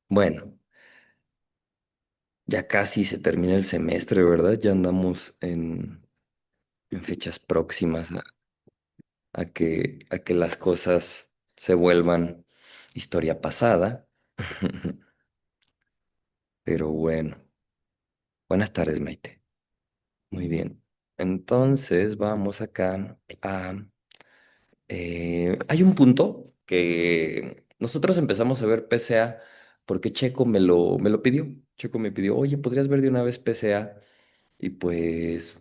Bueno, ya casi se termina el semestre, ¿verdad? Ya andamos en fechas próximas a que las cosas se vuelvan historia pasada. Pero bueno, buenas tardes, Maite. Muy bien. Entonces vamos acá a... hay un punto que nosotros empezamos a ver PCA porque Checo me lo pidió. Checo me pidió, oye, ¿podrías ver de una vez PCA? Y pues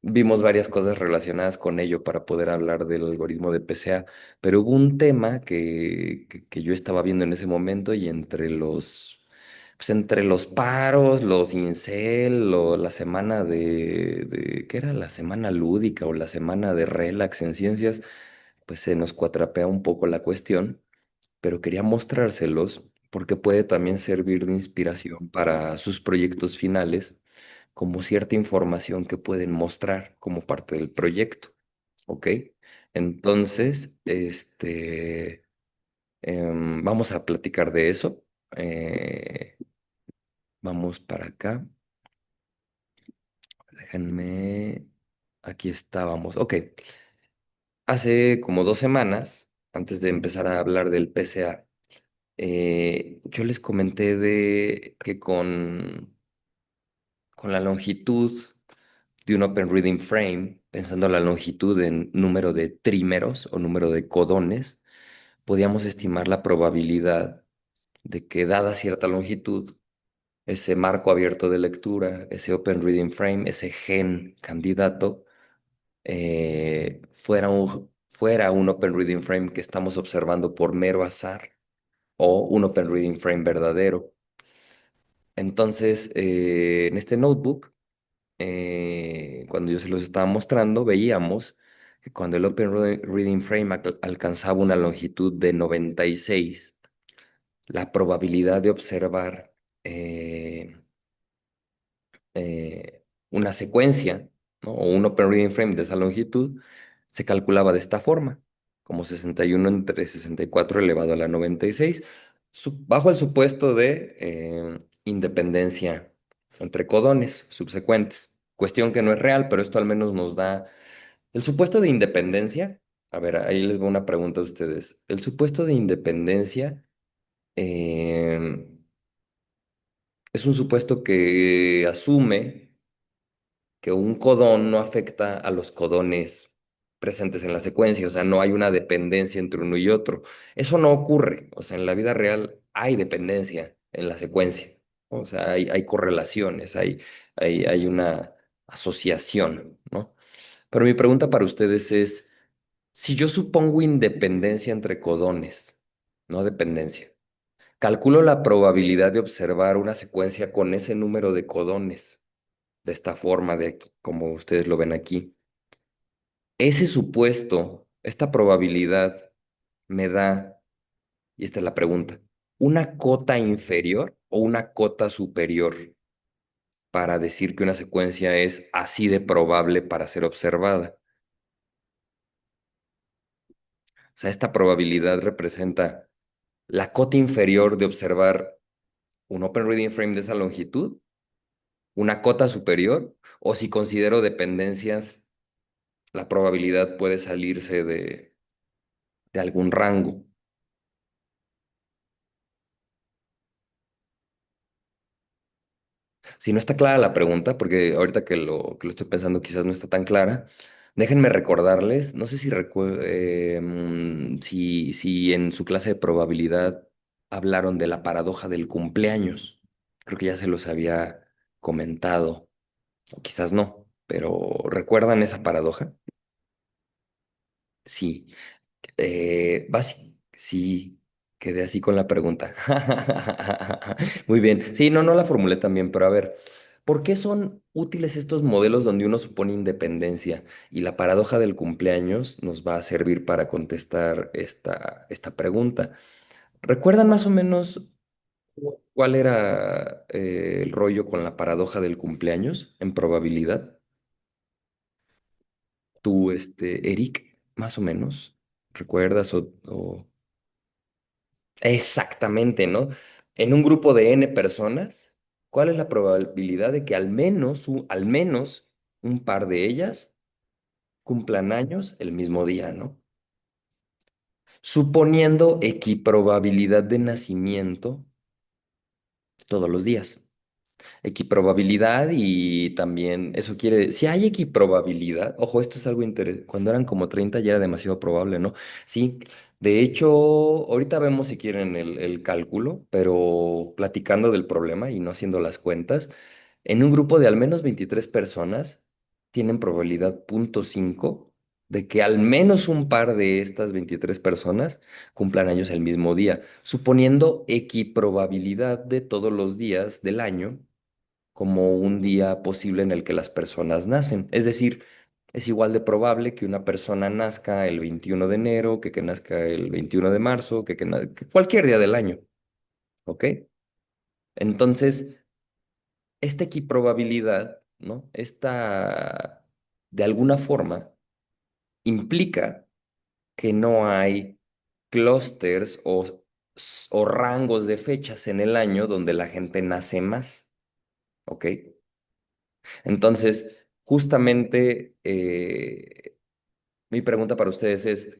vimos varias cosas relacionadas con ello para poder hablar del algoritmo de PCA, pero hubo un tema que yo estaba viendo en ese momento y entre los paros, los incel, la semana ¿qué era? La semana lúdica o la semana de relax en ciencias, pues se nos cuatrapea un poco la cuestión, pero quería mostrárselos porque puede también servir de inspiración para sus proyectos finales como cierta información que pueden mostrar como parte del proyecto, ¿ok? Entonces, vamos a platicar de eso. Vamos para acá. Déjenme. Aquí estábamos. Ok. Hace como 2 semanas, antes de empezar a hablar del PCA, yo les comenté de que con la longitud de un Open Reading Frame, pensando la longitud en número de trímeros o número de codones, podíamos estimar la probabilidad de que dada cierta longitud, ese marco abierto de lectura, ese Open Reading Frame, ese gen candidato, fuera un Open Reading Frame que estamos observando por mero azar o un Open Reading Frame verdadero. Entonces, en este notebook, cuando yo se los estaba mostrando, veíamos que cuando el Reading Frame alcanzaba una longitud de 96, la probabilidad de observar eh, una secuencia, ¿no? O un Open Reading Frame de esa longitud se calculaba de esta forma, como 61 entre 64 elevado a la 96, bajo el supuesto de independencia entre codones subsecuentes. Cuestión que no es real, pero esto al menos nos da el supuesto de independencia. A ver, ahí les voy una pregunta a ustedes. El supuesto de independencia eh, es un supuesto que asume que un codón no afecta a los codones presentes en la secuencia, o sea, no hay una dependencia entre uno y otro. Eso no ocurre, o sea, en la vida real hay dependencia en la secuencia, o sea, hay correlaciones, hay una asociación, ¿no? Pero mi pregunta para ustedes es, si yo supongo independencia entre codones, no dependencia, calculo la probabilidad de observar una secuencia con ese número de codones de esta forma, como ustedes lo ven aquí. Ese supuesto, esta probabilidad me da, y esta es la pregunta, ¿una cota inferior o una cota superior para decir que una secuencia es así de probable para ser observada? O sea, esta probabilidad representa la cota inferior de observar un Open Reading Frame de esa longitud, una cota superior, o si considero dependencias, la probabilidad puede salirse de algún rango. Si no está clara la pregunta, porque ahorita que lo estoy pensando quizás no está tan clara, déjenme recordarles, no sé si en su clase de probabilidad hablaron de la paradoja del cumpleaños. Creo que ya se los había comentado, o quizás no, pero ¿recuerdan esa paradoja? Sí. Sí, quedé así con la pregunta. Muy bien. Sí, no la formulé también, pero a ver, ¿por qué son útiles estos modelos donde uno supone independencia? Y la paradoja del cumpleaños nos va a servir para contestar esta pregunta. ¿Recuerdan más o menos cuál era el rollo con la paradoja del cumpleaños en probabilidad? Tú, Eric, más o menos, ¿recuerdas o... Exactamente, ¿no? En un grupo de N personas, ¿cuál es la probabilidad de que al menos un par de ellas cumplan años el mismo día, ¿no? Suponiendo equiprobabilidad de nacimiento todos los días. Equiprobabilidad y también eso quiere, si hay equiprobabilidad, ojo, esto es algo interesante, cuando eran como 30 ya era demasiado probable, ¿no? Sí, de hecho, ahorita vemos si quieren el cálculo, pero platicando del problema y no haciendo las cuentas, en un grupo de al menos 23 personas tienen probabilidad 0,5 de que al menos un par de estas 23 personas cumplan años el mismo día, suponiendo equiprobabilidad de todos los días del año como un día posible en el que las personas nacen. Es decir, es igual de probable que una persona nazca el 21 de enero, que nazca el 21 de marzo, que cualquier día del año, ¿ok? Entonces, esta equiprobabilidad, ¿no? Esta, de alguna forma, implica que no hay clústeres o rangos de fechas en el año donde la gente nace más, ¿ok? Entonces, justamente mi pregunta para ustedes es,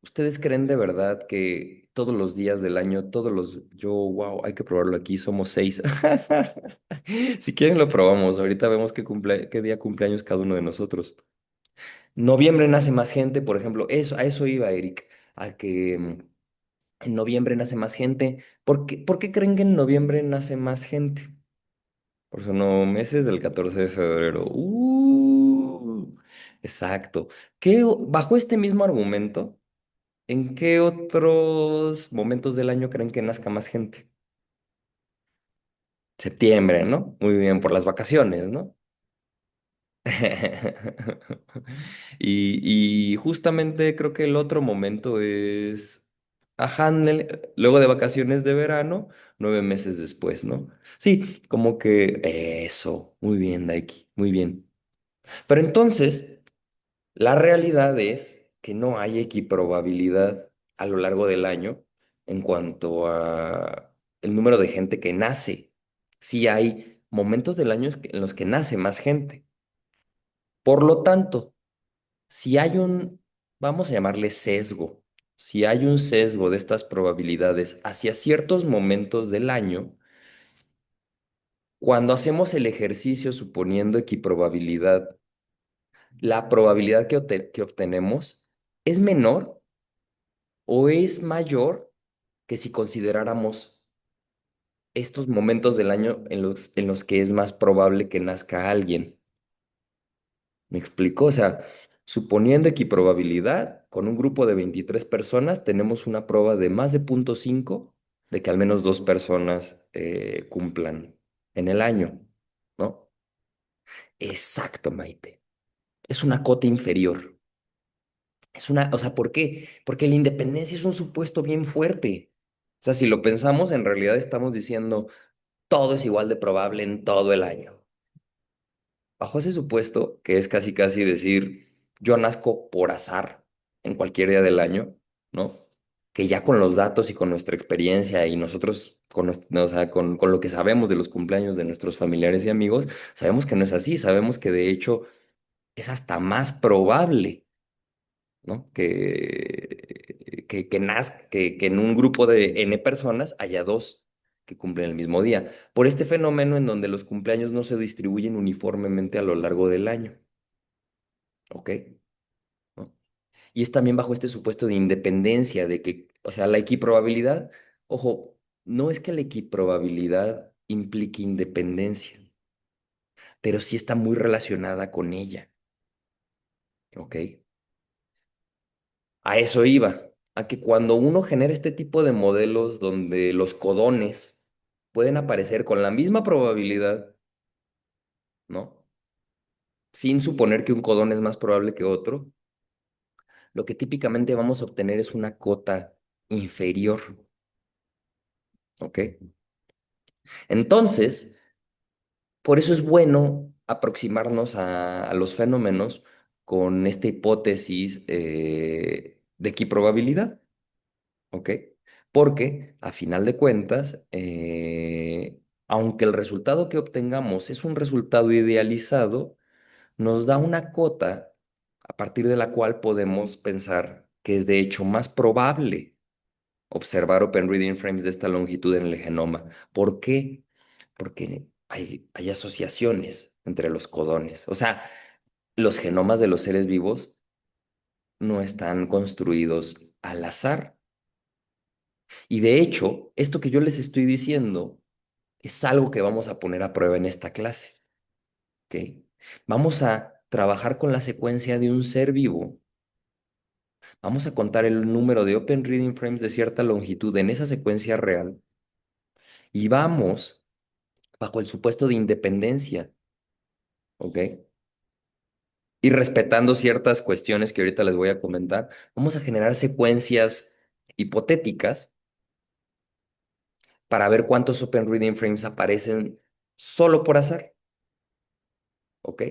¿ustedes creen de verdad que todos los días del año, wow, hay que probarlo aquí, somos 6? Si quieren lo probamos, ahorita vemos qué día cumpleaños cada uno de nosotros. Noviembre nace más gente, por ejemplo, a eso iba Eric, a que en noviembre nace más gente. Por qué creen que en noviembre nace más gente? Por eso no, meses del 14 de febrero. Exacto. Bajo este mismo argumento, ¿en qué otros momentos del año creen que nazca más gente? Septiembre, ¿no? Muy bien, por las vacaciones, ¿no? Y justamente creo que el otro momento es, ajá, luego de vacaciones de verano, 9 meses después, ¿no? Sí, como que eso, muy bien, Daiki, muy bien. Pero entonces, la realidad es que no hay equiprobabilidad a lo largo del año en cuanto a el número de gente que nace. Sí hay momentos del año en los que nace más gente. Por lo tanto, si hay vamos a llamarle sesgo, si hay un sesgo de estas probabilidades hacia ciertos momentos del año, cuando hacemos el ejercicio suponiendo equiprobabilidad, la probabilidad que obtenemos es menor o es mayor que si consideráramos estos momentos del año en los que es más probable que nazca alguien. ¿Me explico? O sea, suponiendo equiprobabilidad, con un grupo de 23 personas tenemos una prueba de más de 0,5 de que al menos dos personas cumplan en el año, ¿no? Exacto, Maite. Es una cota inferior. O sea, ¿por qué? Porque la independencia es un supuesto bien fuerte. O sea, si lo pensamos, en realidad estamos diciendo todo es igual de probable en todo el año. Bajo ese supuesto, que es casi casi decir, yo nazco por azar en cualquier día del año, ¿no? Que ya con los datos y con nuestra experiencia y nosotros, o sea, con lo que sabemos de los cumpleaños de nuestros familiares y amigos, sabemos que no es así, sabemos que de hecho es hasta más probable, ¿no? Que en un grupo de N personas haya dos que cumplen el mismo día. Por este fenómeno en donde los cumpleaños no se distribuyen uniformemente a lo largo del año, ¿ok? ¿No? Y es también bajo este supuesto de independencia, de que, o sea, la equiprobabilidad, ojo, no es que la equiprobabilidad implique independencia, pero sí está muy relacionada con ella, ¿ok? A eso iba, a que cuando uno genera este tipo de modelos donde los codones pueden aparecer con la misma probabilidad, ¿no? Sin suponer que un codón es más probable que otro, lo que típicamente vamos a obtener es una cota inferior, ¿ok? Entonces, por eso es bueno aproximarnos a los fenómenos con esta hipótesis de equiprobabilidad, ¿ok? porque a final de cuentas, aunque el resultado que obtengamos es un resultado idealizado, nos da una cota a partir de la cual podemos pensar que es de hecho más probable observar open reading frames de esta longitud en el genoma. ¿Por qué? Porque hay asociaciones entre los codones. O sea, los genomas de los seres vivos no están construidos al azar. Y de hecho, esto que yo les estoy diciendo es algo que vamos a poner a prueba en esta clase, ¿ok? Vamos a trabajar con la secuencia de un ser vivo. Vamos a contar el número de open reading frames de cierta longitud en esa secuencia real y vamos, bajo el supuesto de independencia, ¿ok? Y respetando ciertas cuestiones que ahorita les voy a comentar, vamos a generar secuencias hipotéticas para ver cuántos open reading frames aparecen solo por azar, ¿ok?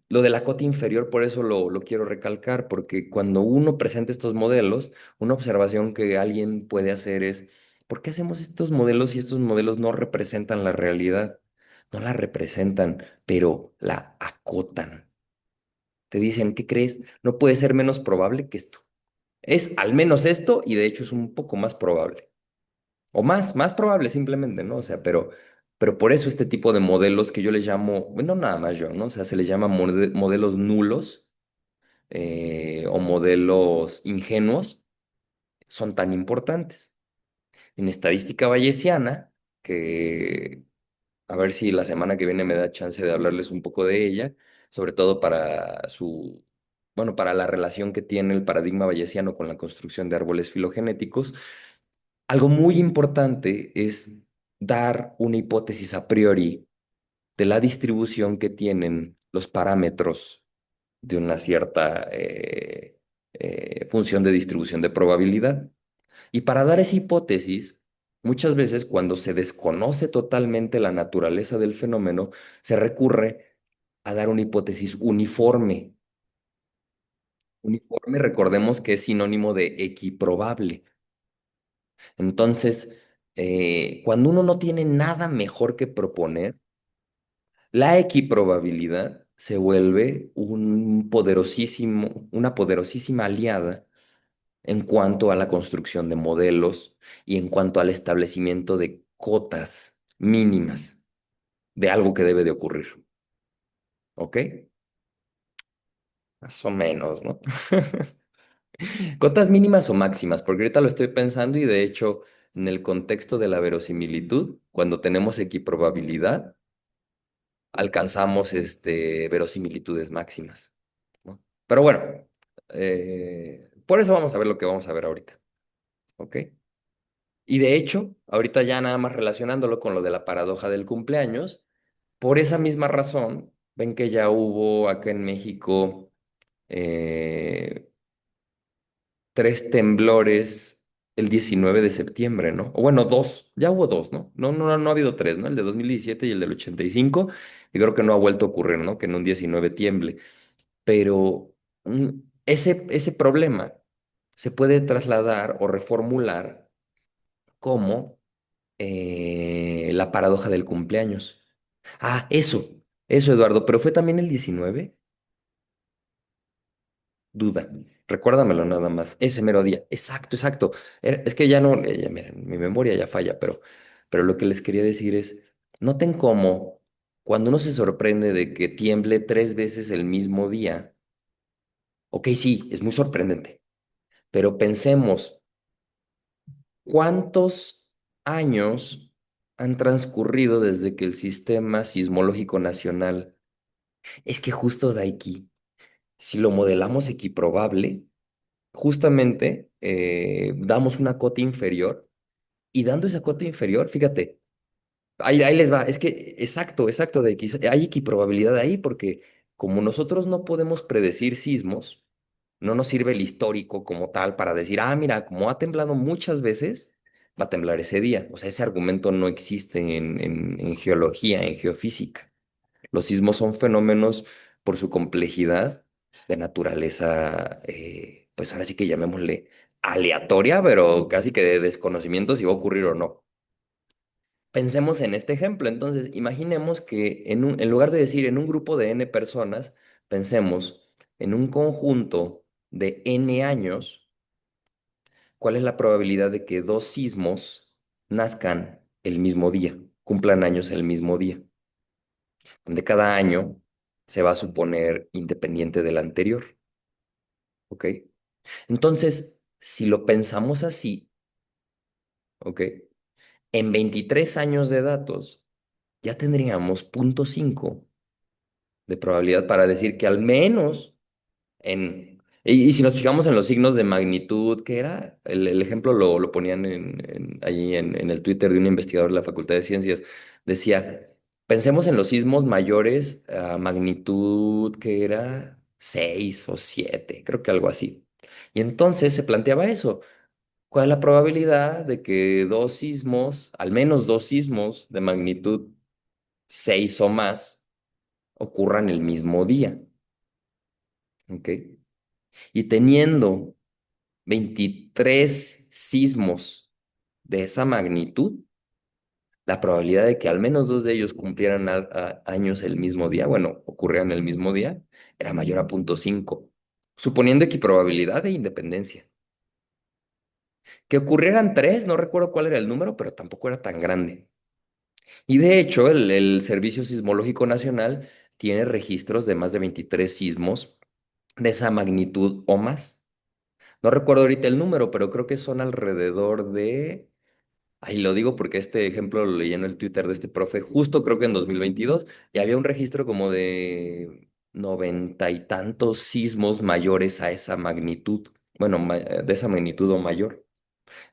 Lo de la cota inferior, por eso lo quiero recalcar, porque cuando uno presenta estos modelos, una observación que alguien puede hacer es, ¿por qué hacemos estos modelos si estos modelos no representan la realidad? No la representan, pero la acotan. Te dicen, ¿qué crees? No puede ser menos probable que esto. Es al menos esto y de hecho es un poco más probable. O más probable simplemente, ¿no? O sea, pero por eso este tipo de modelos que yo les llamo, bueno, nada más yo, ¿no? O sea, se les llama modelos nulos o modelos ingenuos, son tan importantes. En estadística bayesiana, que a ver si la semana que viene me da chance de hablarles un poco de ella, sobre todo para bueno, para la relación que tiene el paradigma bayesiano con la construcción de árboles filogenéticos. Algo muy importante es dar una hipótesis a priori de la distribución que tienen los parámetros de una cierta función de distribución de probabilidad. Y para dar esa hipótesis, muchas veces cuando se desconoce totalmente la naturaleza del fenómeno, se recurre a dar una hipótesis uniforme. Uniforme, recordemos que es sinónimo de equiprobable. Entonces, cuando uno no tiene nada mejor que proponer, la equiprobabilidad se vuelve una poderosísima aliada en cuanto a la construcción de modelos y en cuanto al establecimiento de cotas mínimas de algo que debe de ocurrir. ¿Ok? Más o menos, ¿no? Cotas mínimas o máximas, porque ahorita lo estoy pensando y de hecho, en el contexto de la verosimilitud, cuando tenemos equiprobabilidad, alcanzamos verosimilitudes máximas, ¿no? Pero bueno, por eso vamos a ver lo que vamos a ver ahorita, ¿ok? Y de hecho, ahorita ya nada más relacionándolo con lo de la paradoja del cumpleaños, por esa misma razón, ven que ya hubo acá en México eh, tres temblores el 19 de septiembre, ¿no? O bueno, dos, ya hubo dos, ¿no? No ha habido tres, ¿no? El de 2017 y el del 85, y creo que no ha vuelto a ocurrir, ¿no? Que en un 19 tiemble. Pero ese problema se puede trasladar o reformular como la paradoja del cumpleaños. Ah, eso, Eduardo, pero fue también el 19. Duda. Recuérdamelo nada más. Ese mero día. Exacto, exacto. Es que ya no, miren, mi memoria ya falla, pero lo que les quería decir es, noten cómo cuando uno se sorprende de que tiemble tres veces el mismo día, ok, sí, es muy sorprendente, pero pensemos, ¿cuántos años han transcurrido desde que el Sistema Sismológico Nacional? Es que justo de aquí, si lo modelamos equiprobable, justamente damos una cota inferior y dando esa cota inferior, fíjate, ahí les va, es que exacto, de X, hay equiprobabilidad ahí porque como nosotros no podemos predecir sismos, no nos sirve el histórico como tal para decir, ah, mira, como ha temblado muchas veces, va a temblar ese día. O sea, ese argumento no existe en geología, en geofísica. Los sismos son fenómenos por su complejidad de naturaleza, pues ahora sí que llamémosle aleatoria, pero casi que de desconocimiento si va a ocurrir o no. Pensemos en este ejemplo. Entonces, imaginemos que en lugar de decir en un grupo de n personas, pensemos en un conjunto de n años, ¿cuál es la probabilidad de que dos sismos nazcan el mismo día, cumplan años el mismo día? Donde cada año se va a suponer independiente del anterior, ¿ok? Entonces, si lo pensamos así, ¿ok? En 23 años de datos ya tendríamos 0,5 de probabilidad para decir que al menos y si nos fijamos en los signos de magnitud, que era, el ejemplo lo ponían allí en el Twitter de un investigador de la Facultad de Ciencias, decía, pensemos en los sismos mayores a magnitud que era 6 o 7, creo que algo así. Y entonces se planteaba eso, ¿cuál es la probabilidad de que dos sismos, al menos dos sismos de magnitud 6 o más, ocurran el mismo día? ¿Ok? Y teniendo 23 sismos de esa magnitud, la probabilidad de que al menos dos de ellos cumplieran años el mismo día, bueno, ocurrieran el mismo día, era mayor a 0,5, suponiendo equiprobabilidad de independencia. Que ocurrieran tres, no recuerdo cuál era el número, pero tampoco era tan grande. Y de hecho, el Servicio Sismológico Nacional tiene registros de más de 23 sismos de esa magnitud o más. No recuerdo ahorita el número, pero creo que son alrededor de... Ahí lo digo porque este ejemplo lo leí en el Twitter de este profe, justo creo que en 2022, y había un registro como de 90 y tantos sismos mayores a esa magnitud, bueno, de esa magnitud o mayor.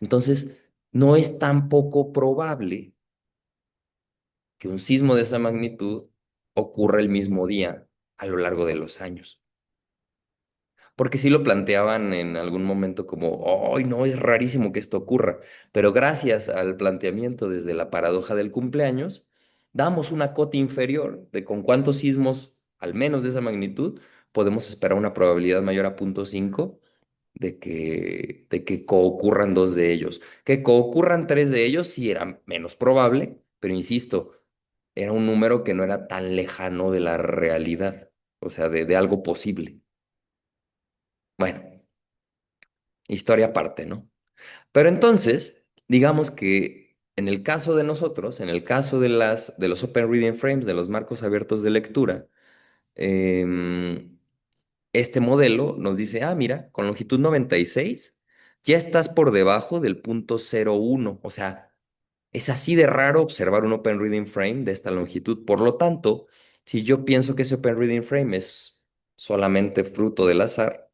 Entonces, no es tan poco probable que un sismo de esa magnitud ocurra el mismo día a lo largo de los años. Porque sí lo planteaban en algún momento como, ¡ay, no, es rarísimo que esto ocurra! Pero gracias al planteamiento desde la paradoja del cumpleaños, damos una cota inferior de con cuántos sismos, al menos de esa magnitud, podemos esperar una probabilidad mayor a 0,5 de que coocurran dos de ellos. Que coocurran tres de ellos sí era menos probable, pero insisto, era un número que no era tan lejano de la realidad, o sea, de algo posible. Bueno. Historia aparte, ¿no? Pero entonces, digamos que en el caso de nosotros, en el caso de los Open Reading Frames, de los marcos abiertos de lectura, em, este modelo nos dice, ah, mira, con longitud 96 ya estás por debajo del 0,01. O sea, es así de raro observar un Open Reading Frame de esta longitud. Por lo tanto, si yo pienso que ese Open Reading Frame es solamente fruto del azar,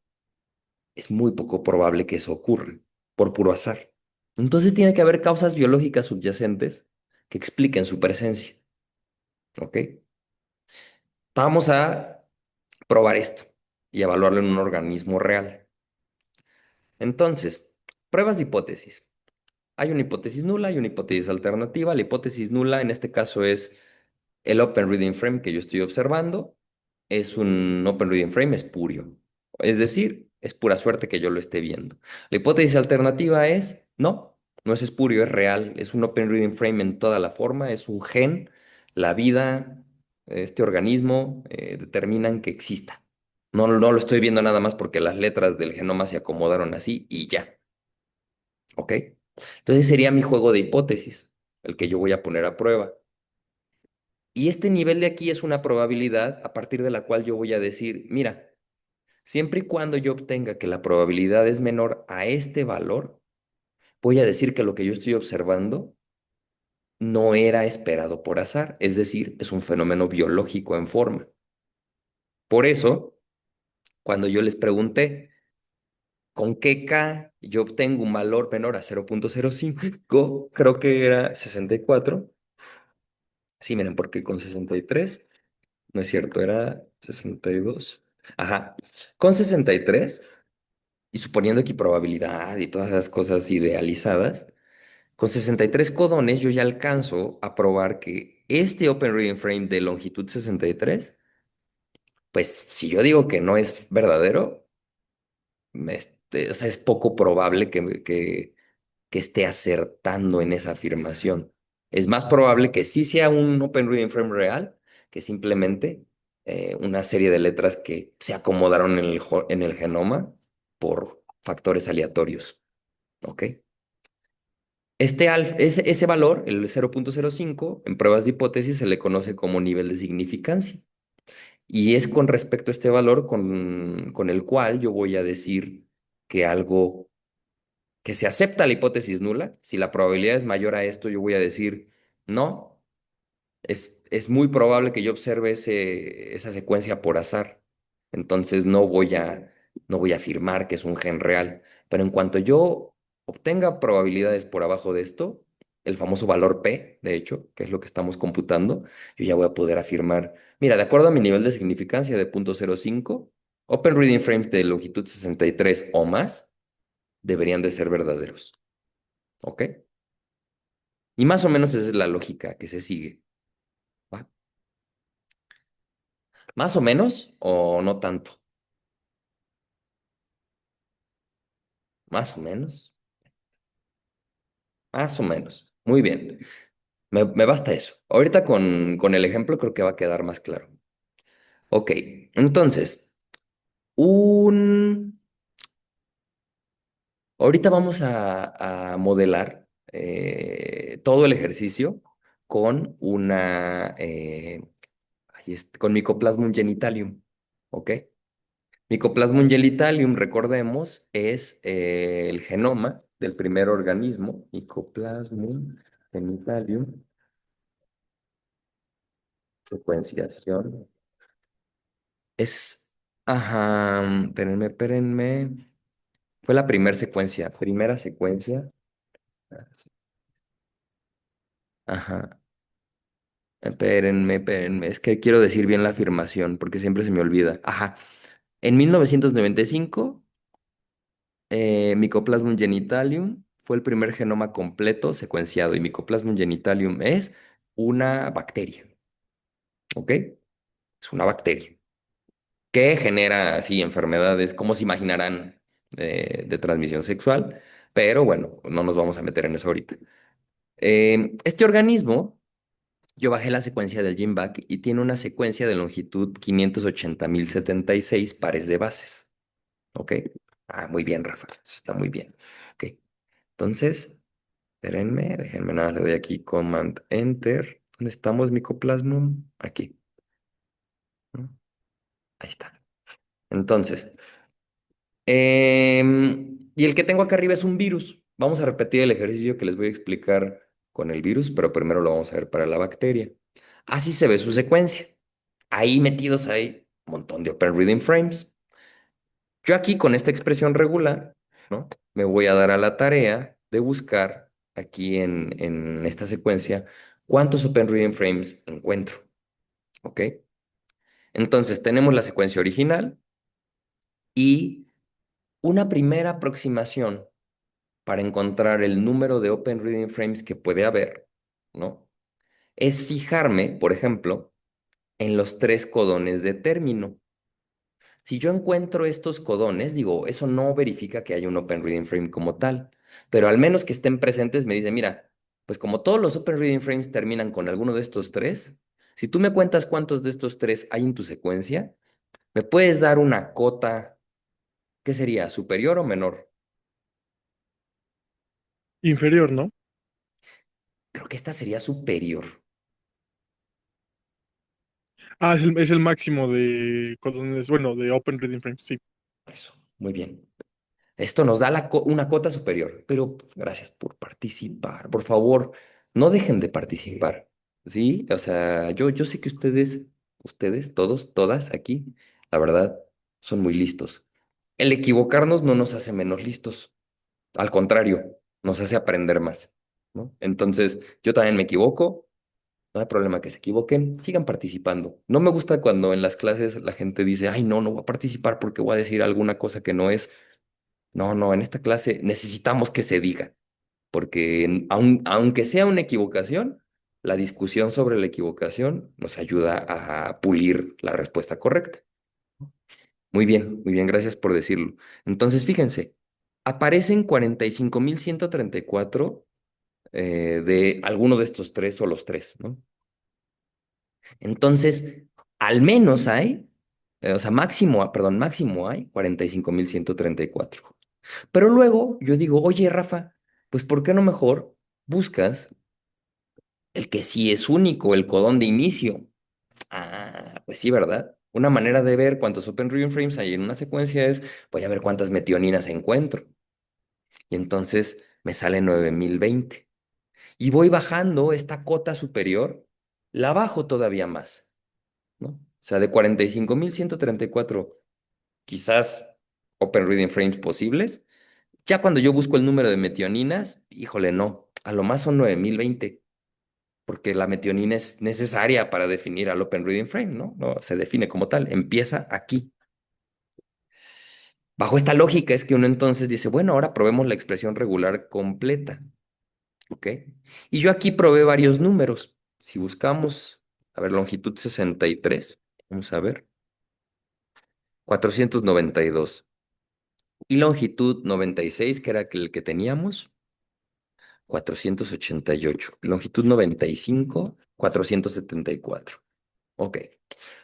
es muy poco probable que eso ocurra por puro azar. Entonces tiene que haber causas biológicas subyacentes que expliquen su presencia, ¿ok? Vamos a probar esto y evaluarlo en un organismo real. Entonces, pruebas de hipótesis. Hay una hipótesis nula, hay una hipótesis alternativa. La hipótesis nula en este caso es el Open Reading Frame que yo estoy observando es un Open Reading Frame espurio. Es decir, es pura suerte que yo lo esté viendo. La hipótesis alternativa es, no es espurio, es real. Es un Open Reading Frame en toda la forma, es un gen. La vida, este organismo, determinan que exista. No lo estoy viendo nada más porque las letras del genoma se acomodaron así y ya. ¿Ok? Entonces sería mi juego de hipótesis, el que yo voy a poner a prueba. Y este nivel de aquí es una probabilidad a partir de la cual yo voy a decir, mira, siempre y cuando yo obtenga que la probabilidad es menor a este valor, voy a decir que lo que yo estoy observando no era esperado por azar, es decir, es un fenómeno biológico en forma. Por eso, cuando yo les pregunté, ¿con qué K yo obtengo un valor menor a 0,05? Creo que era 64. Sí, miren, porque con 63 no es cierto, era 62. Ajá. Con 63, y suponiendo aquí probabilidad y todas esas cosas idealizadas, con 63 codones yo ya alcanzo a probar que este Open Reading Frame de longitud 63, pues si yo digo que no es verdadero, o sea, es poco probable que esté acertando en esa afirmación. Es más probable que sí sea un Open Reading Frame real que simplemente una serie de letras que se acomodaron en el genoma por factores aleatorios. ¿Ok? Ese valor, el 0,05, en pruebas de hipótesis se le conoce como nivel de significancia. Y es con respecto a este valor con el cual yo voy a decir que algo, que se acepta la hipótesis nula. Si la probabilidad es mayor a esto, yo voy a decir no. Es muy probable que yo observe esa secuencia por azar. Entonces no voy a afirmar que es un gen real. Pero en cuanto yo obtenga probabilidades por abajo de esto, el famoso valor P, de hecho, que es lo que estamos computando, yo ya voy a poder afirmar, mira, de acuerdo a mi nivel de significancia de 0,05, Open Reading Frames de longitud 63 o más deberían de ser verdaderos. ¿Ok? Y más o menos esa es la lógica que se sigue. ¿Va? ¿Más o menos o no tanto? Más o menos. Más o menos. Muy bien. Me basta eso. Ahorita con el ejemplo creo que va a quedar más claro. Ok, entonces, un... ahorita vamos a modelar todo el ejercicio con con Mycoplasma genitalium. ¿Ok? Mycoplasma genitalium, recordemos, es el genoma del primer organismo, Mycoplasma genitalium, secuenciación. Es, ajá, espérenme. Fue la primera secuencia. Ajá, espérenme, es que quiero decir bien la afirmación porque siempre se me olvida. Ajá, en 1995, Mycoplasma genitalium fue el primer genoma completo secuenciado y Mycoplasma genitalium es una bacteria, ¿ok? Es una bacteria que genera así enfermedades, como se imaginarán, de transmisión sexual, pero bueno, no nos vamos a meter en eso ahorita. Este organismo, yo bajé la secuencia del GenBack y tiene una secuencia de longitud 580.076 pares de bases, ¿ok? Ah, muy bien, Rafa, eso está muy bien. Ok, entonces, déjenme nada, le doy aquí Command Enter. ¿Dónde estamos, Mycoplasma? Aquí, ¿no? Ahí está. Entonces, y el que tengo acá arriba es un virus. Vamos a repetir el ejercicio que les voy a explicar con el virus, pero primero lo vamos a ver para la bacteria. Así se ve su secuencia. Ahí metidos hay un montón de Open Reading Frames. Yo aquí con esta expresión regular, ¿no? Me voy a dar a la tarea de buscar aquí en esta secuencia cuántos Open Reading Frames encuentro. ¿Ok? Entonces tenemos la secuencia original y una primera aproximación para encontrar el número de Open Reading Frames que puede haber, ¿no? Es fijarme, por ejemplo, en los tres codones de término. Si yo encuentro estos codones, digo, eso no verifica que haya un Open Reading Frame como tal, pero al menos que estén presentes me dice, mira, pues como todos los Open Reading Frames terminan con alguno de estos tres, si tú me cuentas cuántos de estos tres hay en tu secuencia, me puedes dar una cota, ¿qué sería? ¿Superior o menor? Inferior, ¿no? Creo que esta sería superior. Ah, es el máximo de codones, bueno, de Open Reading Frames, sí. Eso, muy bien. Esto nos da una cota superior, pero gracias por participar. Por favor, no dejen de participar, ¿sí? O sea, yo sé que ustedes, todos, todas aquí, la verdad, son muy listos. El equivocarnos no nos hace menos listos, al contrario, nos hace aprender más, ¿no? Entonces, yo también me equivoco, no hay problema que se equivoquen, sigan participando. No me gusta cuando en las clases la gente dice, ay, no, no voy a participar porque voy a decir alguna cosa que no es. No, no, en esta clase necesitamos que se diga, porque aunque sea una equivocación, la discusión sobre la equivocación nos ayuda a pulir la respuesta correcta. Muy bien, gracias por decirlo. Entonces, fíjense. aparecen 45.134 de alguno de estos tres o los tres, ¿no? Entonces, al menos hay, o sea, máximo, perdón, máximo hay 45.134. Pero luego yo digo, oye, Rafa, pues ¿por qué no mejor buscas el que sí es único, el codón de inicio? Ah, pues sí, ¿verdad? Una manera de ver cuántos Open Reading Frames hay en una secuencia es, voy a ver cuántas metioninas encuentro. Y entonces me sale 9020. Y voy bajando esta cota superior, la bajo todavía más, ¿no? O sea, de 45.134 quizás Open Reading Frames posibles. Ya cuando yo busco el número de metioninas, híjole, no, a lo más son 9020, porque la metionina es necesaria para definir al Open Reading Frame, ¿no? No se define como tal, empieza aquí. Bajo esta lógica es que uno entonces dice, bueno, ahora probemos la expresión regular completa, ¿ok? Y yo aquí probé varios números. Si buscamos, a ver, longitud 63, vamos a ver, 492. Y longitud 96, que era el que teníamos, 488. Longitud 95, 474. Ok.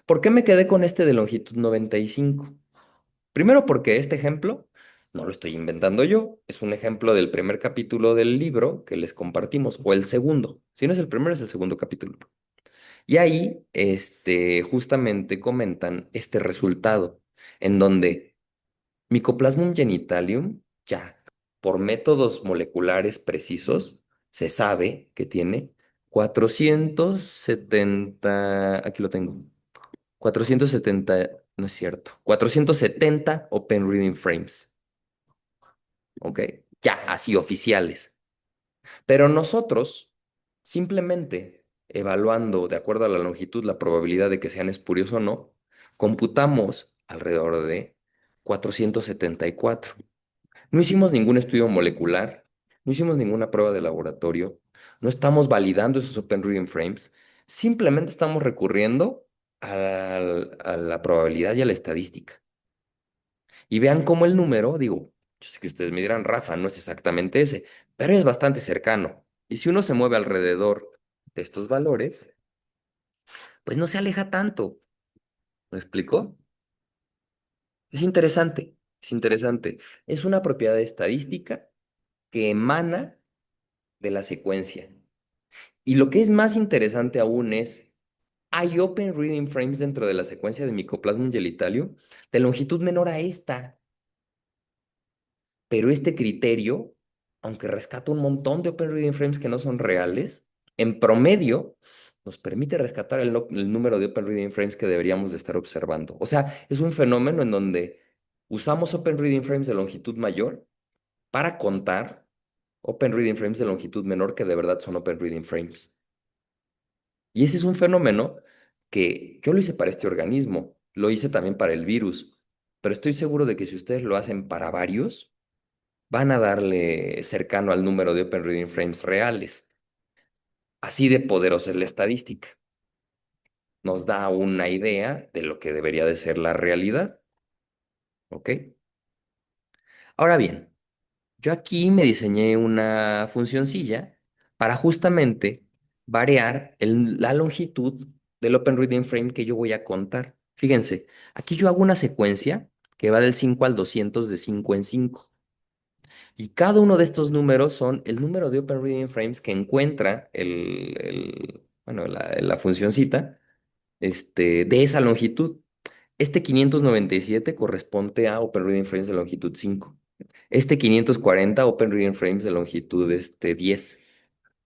¿Por qué me quedé con este de longitud 95? Primero porque este ejemplo no lo estoy inventando yo, es un ejemplo del primer capítulo del libro que les compartimos, o el segundo. Si no es el primero, es el segundo capítulo. Y ahí, justamente comentan este resultado, en donde Mycoplasma genitalium, ya por métodos moleculares precisos, se sabe que tiene 470, aquí lo tengo, 470, no es cierto, 470 Open Reading Frames, ¿ok? Ya, así oficiales. Pero nosotros, simplemente evaluando de acuerdo a la longitud la probabilidad de que sean espurios o no, computamos alrededor de 474. No hicimos ningún estudio molecular, no hicimos ninguna prueba de laboratorio, no estamos validando esos Open Reading Frames, simplemente estamos recurriendo a la probabilidad y a la estadística. Y vean cómo el número, digo, yo sé que ustedes me dirán, Rafa, no es exactamente ese, pero es bastante cercano. Y si uno se mueve alrededor de estos valores, pues no se aleja tanto. ¿Me explico? Es interesante, es interesante. Es una propiedad estadística que emana de la secuencia. Y lo que es más interesante aún es, hay Open Reading Frames dentro de la secuencia de Mycoplasma gelitario de longitud menor a esta. Pero este criterio, aunque rescata un montón de Open Reading Frames que no son reales, en promedio nos permite rescatar el número de Open Reading Frames que deberíamos de estar observando. O sea, es un fenómeno en donde usamos Open Reading Frames de longitud mayor para contar Open Reading Frames de longitud menor que de verdad son Open Reading Frames. Y ese es un fenómeno que yo lo hice para este organismo, lo hice también para el virus, pero estoy seguro de que si ustedes lo hacen para varios, van a darle cercano al número de Open Reading Frames reales. Así de poderosa es la estadística. Nos da una idea de lo que debería de ser la realidad. ¿Ok? Ahora bien, yo aquí me diseñé una funcioncilla para justamente variar la longitud del Open Reading Frame que yo voy a contar. Fíjense, aquí yo hago una secuencia que va del 5 al 200 de 5 en 5. Y cada uno de estos números son el número de Open Reading Frames que encuentra bueno, la funcioncita de esa longitud. Este 597 corresponde a Open Reading Frames de longitud 5. Este 540 Open Reading Frames de longitud 10.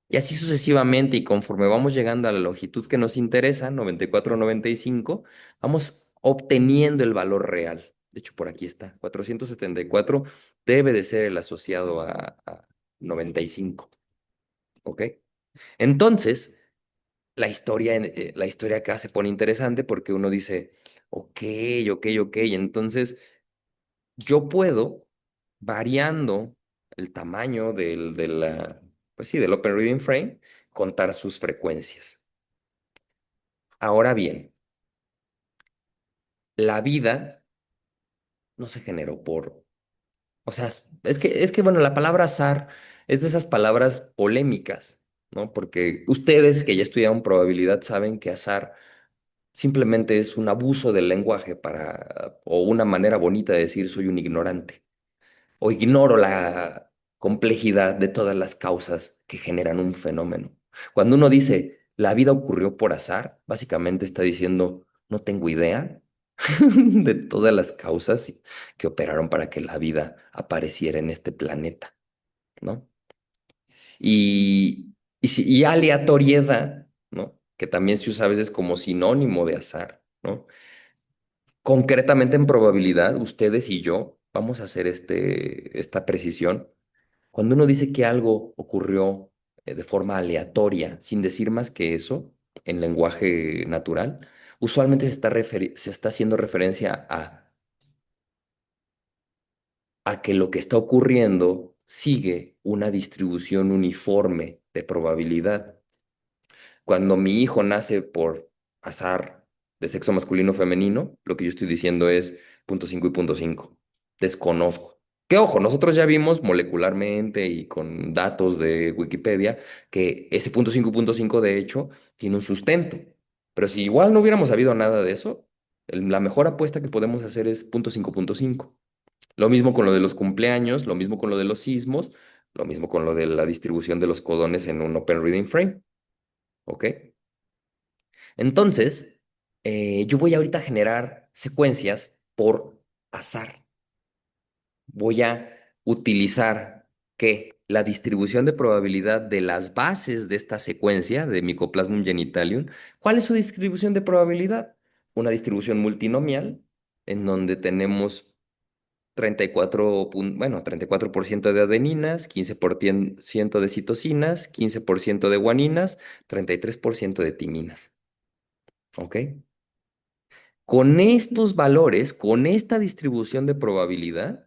Y así sucesivamente, y conforme vamos llegando a la longitud que nos interesa, 94, 95, vamos obteniendo el valor real. De hecho, por aquí está, 474 debe de ser el asociado a 95, ¿ok? Entonces, la historia acá se pone interesante porque uno dice, ok, ok, ok, entonces yo puedo, variando el tamaño pues sí, del Open Reading Frame, contar sus frecuencias. Ahora bien, la vida no se generó O sea, es que, bueno, la palabra azar es de esas palabras polémicas, ¿no? Porque ustedes que ya estudiaron probabilidad saben que azar simplemente es un abuso del lenguaje o una manera bonita de decir soy un ignorante, o ignoro la complejidad de todas las causas que generan un fenómeno. Cuando uno dice la vida ocurrió por azar, básicamente está diciendo no tengo idea de todas las causas que operaron para que la vida apareciera en este planeta, ¿no? Y aleatoriedad, ¿no? Que también se usa a veces como sinónimo de azar, ¿no? Concretamente en probabilidad, ustedes y yo vamos a hacer esta precisión. Cuando uno dice que algo ocurrió de forma aleatoria, sin decir más que eso, en lenguaje natural, usualmente se está haciendo referencia a que lo que está ocurriendo sigue una distribución uniforme de probabilidad. Cuando mi hijo nace por azar de sexo masculino o femenino, lo que yo estoy diciendo es punto 5 y punto 5. Desconozco. Que ojo, nosotros ya vimos molecularmente y con datos de Wikipedia que ese punto 5 y punto 5 de hecho tiene un sustento. Pero si igual no hubiéramos sabido nada de eso, la mejor apuesta que podemos hacer es punto 5 punto 5. Lo mismo con lo de los cumpleaños, lo mismo con lo de los sismos, lo mismo con lo de la distribución de los codones en un Open Reading Frame. ¿Ok? Entonces, yo voy ahorita a generar secuencias por azar. Voy a utilizar que la distribución de probabilidad de las bases de esta secuencia de Mycoplasma genitalium, ¿cuál es su distribución de probabilidad? Una distribución multinomial en donde tenemos 34% de adeninas, 15% de citosinas, 15% de guaninas, 33% de timinas. ¿Ok? Con estos valores, con esta distribución de probabilidad,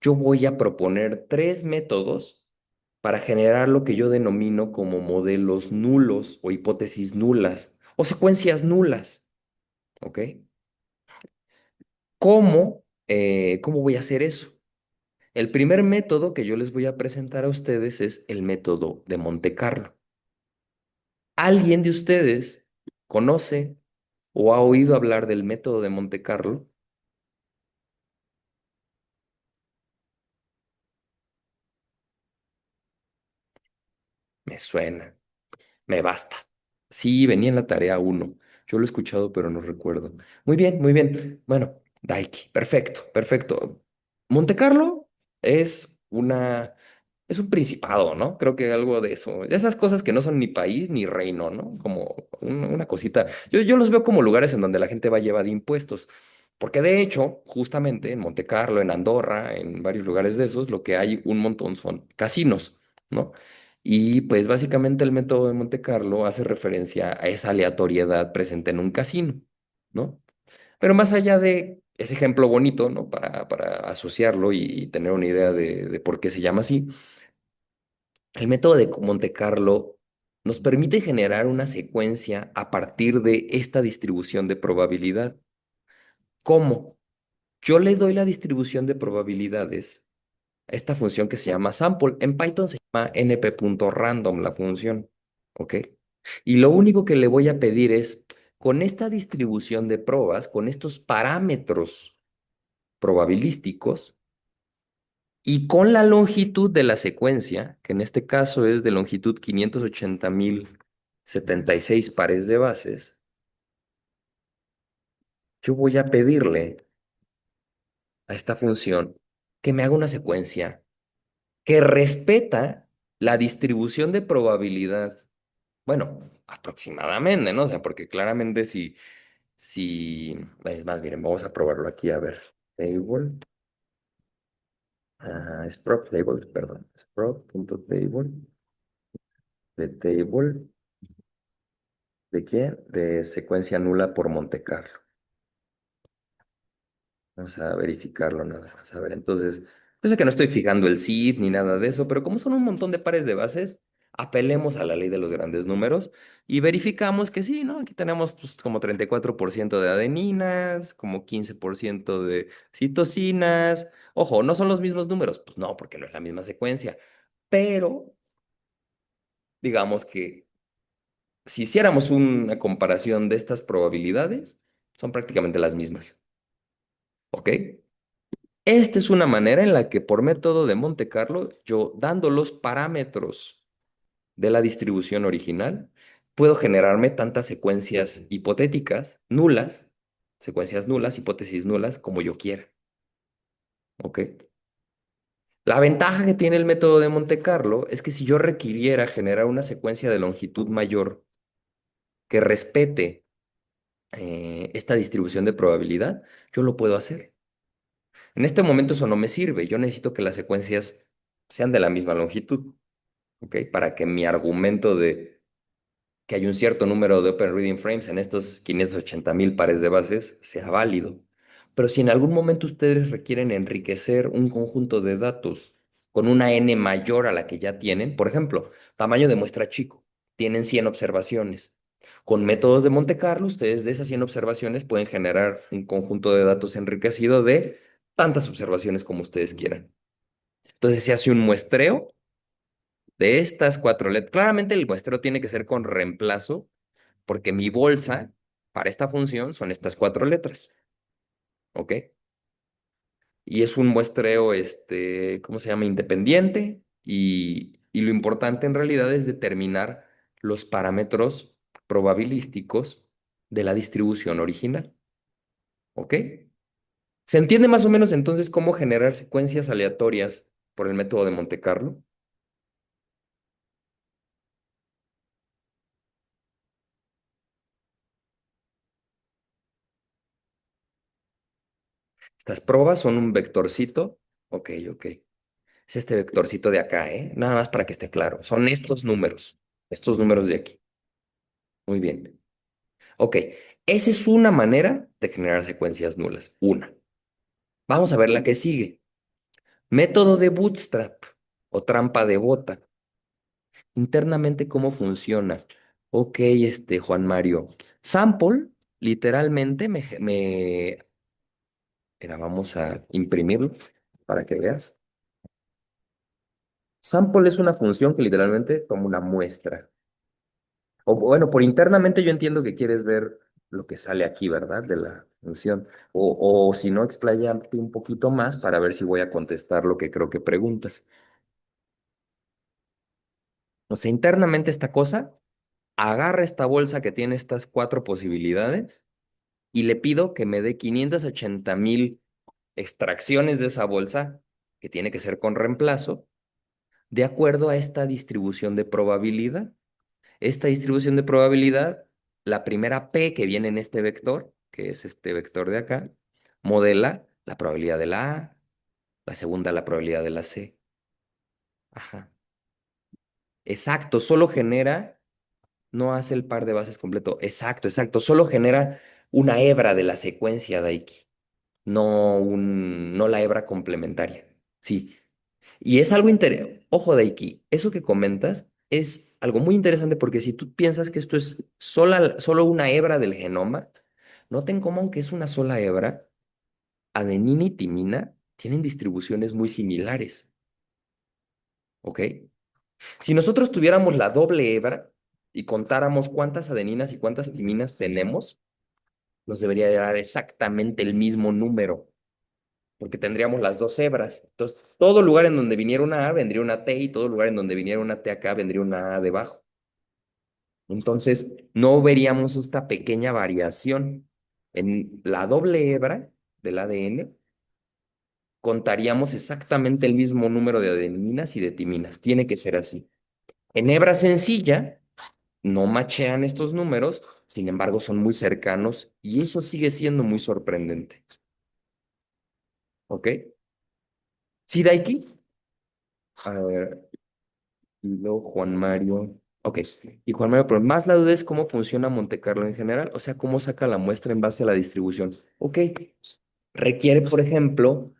yo voy a proponer tres métodos para generar lo que yo denomino como modelos nulos o hipótesis nulas o secuencias nulas. ¿Ok? ¿Cómo voy a hacer eso? El primer método que yo les voy a presentar a ustedes es el método de Monte Carlo. ¿Alguien de ustedes conoce o ha oído hablar del método de Monte Carlo? Me suena. Me basta. Sí, venía en la tarea uno. Yo lo he escuchado, pero no recuerdo. Muy bien, muy bien. Bueno, Daiki, perfecto, perfecto. Monte Carlo es una, es un principado, ¿no? Creo que algo de eso. De esas cosas que no son ni país ni reino, ¿no? Como una cosita. Yo los veo como lugares en donde la gente va a llevar impuestos. Porque de hecho, justamente en Monte Carlo, en Andorra, en varios lugares de esos, lo que hay un montón son casinos, ¿no? Y pues básicamente el método de Monte Carlo hace referencia a esa aleatoriedad presente en un casino, ¿no? Pero más allá de ese ejemplo bonito, ¿no? Para asociarlo y tener una idea de por qué se llama así, el método de Monte Carlo nos permite generar una secuencia a partir de esta distribución de probabilidad. ¿Cómo? Yo le doy la distribución de probabilidades a esta función que se llama sample. En Python se llama np.random la función, ¿ok? Y lo único que le voy a pedir es, con esta distribución de pruebas, con estos parámetros probabilísticos y con la longitud de la secuencia, que en este caso es de longitud 580.076 pares de bases, yo voy a pedirle a esta función que me haga una secuencia que respeta la distribución de probabilidad. Bueno, aproximadamente, ¿no? O sea, porque claramente si, es más, miren, vamos a probarlo aquí, a ver. Table, sprop table, perdón, sprop.table, de table, ¿de qué? De secuencia nula por Monte Carlo. Vamos a verificarlo nada más. A ver, entonces, yo sé que no estoy fijando el seed ni nada de eso, pero como son un montón de pares de bases, Apelemos a la ley de los grandes números y verificamos que sí, ¿no? Aquí tenemos pues, como 34% de adeninas, como 15% de citosinas. Ojo, no son los mismos números. Pues no, porque no es la misma secuencia. Pero digamos que si hiciéramos una comparación de estas probabilidades, son prácticamente las mismas. ¿Ok? Esta es una manera en la que por método de Monte Carlo, yo dando los parámetros de la distribución original, puedo generarme tantas secuencias hipotéticas, nulas, secuencias nulas, hipótesis nulas, como yo quiera. ¿Ok? La ventaja que tiene el método de Monte Carlo es que si yo requiriera generar una secuencia de longitud mayor que respete esta distribución de probabilidad, yo lo puedo hacer. En este momento eso no me sirve. Yo necesito que las secuencias sean de la misma longitud, ¿ok? Para que mi argumento de que hay un cierto número de Open Reading Frames en estos 580,000 pares de bases sea válido. Pero si en algún momento ustedes requieren enriquecer un conjunto de datos con una n mayor a la que ya tienen, por ejemplo, tamaño de muestra chico, tienen 100 observaciones. Con métodos de Monte Carlo, ustedes de esas 100 observaciones pueden generar un conjunto de datos enriquecido de tantas observaciones como ustedes quieran. Entonces se hace un muestreo de estas cuatro letras. Claramente el muestreo tiene que ser con reemplazo porque mi bolsa para esta función son estas cuatro letras, ¿ok? Y es un muestreo, ¿cómo se llama? Independiente y lo importante en realidad es determinar los parámetros probabilísticos de la distribución original, ¿ok? ¿Se entiende más o menos entonces cómo generar secuencias aleatorias por el método de Monte Carlo? Estas pruebas son un vectorcito, ok, ok. Es este vectorcito de acá, ¿eh? Nada más para que esté claro. Son estos números de aquí. Muy bien. Ok, esa es una manera de generar secuencias nulas. Una. Vamos a ver la que sigue. Método de bootstrap o trampa de bota. Internamente, ¿cómo funciona? Ok, Juan Mario. Sample, literalmente, mira, vamos a imprimirlo para que veas. Sample es una función que literalmente toma una muestra. O bueno, por internamente yo entiendo que quieres ver lo que sale aquí, ¿verdad? De la función. O si no, expláyate un poquito más para ver si voy a contestar lo que creo que preguntas. O sea, internamente esta cosa agarra esta bolsa que tiene estas cuatro posibilidades y le pido que me dé 580,000 extracciones de esa bolsa, que tiene que ser con reemplazo, de acuerdo a esta distribución de probabilidad. Esta distribución de probabilidad, la primera P que viene en este vector, que es este vector de acá, modela la probabilidad de la A, la segunda la probabilidad de la C. Ajá. Exacto, solo genera, no hace el par de bases completo. Exacto, exacto, solo genera una hebra de la secuencia Daiki, no la hebra complementaria. Sí. Y es algo interesante. Ojo, Daiki, eso que comentas es algo muy interesante porque si tú piensas que esto es solo una hebra del genoma, noten cómo aunque es una sola hebra, adenina y timina tienen distribuciones muy similares, ¿ok? Si nosotros tuviéramos la doble hebra y contáramos cuántas adeninas y cuántas timinas tenemos, nos debería dar exactamente el mismo número, porque tendríamos las dos hebras. Entonces, todo lugar en donde viniera una A vendría una T y todo lugar en donde viniera una T acá vendría una A debajo. Entonces, no veríamos esta pequeña variación. En la doble hebra del ADN, contaríamos exactamente el mismo número de adeninas y de timinas. Tiene que ser así. En hebra sencilla, no machean estos números, sin embargo, son muy cercanos y eso sigue siendo muy sorprendente. ¿Ok? ¿Sí, Daiki? A ver, y luego Juan Mario. Ok. Y Juan Mario, pero más la duda es cómo funciona Monte Carlo en general, o sea, cómo saca la muestra en base a la distribución. Ok. Requiere, por ejemplo,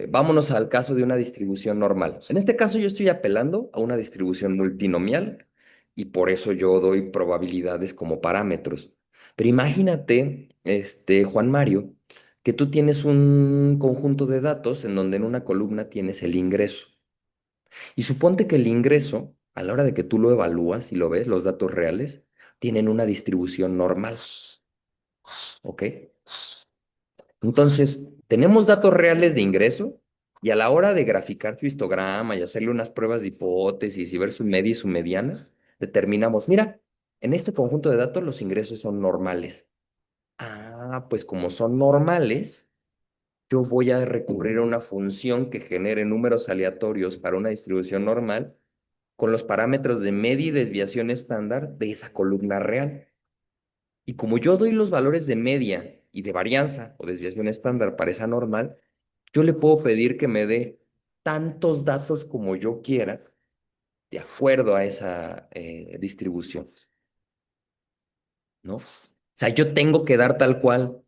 Vámonos al caso de una distribución normal. En este caso yo estoy apelando a una distribución multinomial y por eso yo doy probabilidades como parámetros. Pero imagínate, Juan Mario, que tú tienes un conjunto de datos en donde en una columna tienes el ingreso. Y suponte que el ingreso, a la hora de que tú lo evalúas y lo ves, los datos reales, tienen una distribución normal, ¿ok? Entonces, tenemos datos reales de ingreso y a la hora de graficar su histograma y hacerle unas pruebas de hipótesis y ver su media y su mediana, determinamos, mira, en este conjunto de datos los ingresos son normales. Ah, pues como son normales, yo voy a recurrir a una función que genere números aleatorios para una distribución normal con los parámetros de media y desviación estándar de esa columna real. Y como yo doy los valores de media y de varianza o desviación estándar para esa normal, yo le puedo pedir que me dé tantos datos como yo quiera de acuerdo a esa distribución, ¿no? O sea, yo tengo que dar tal cual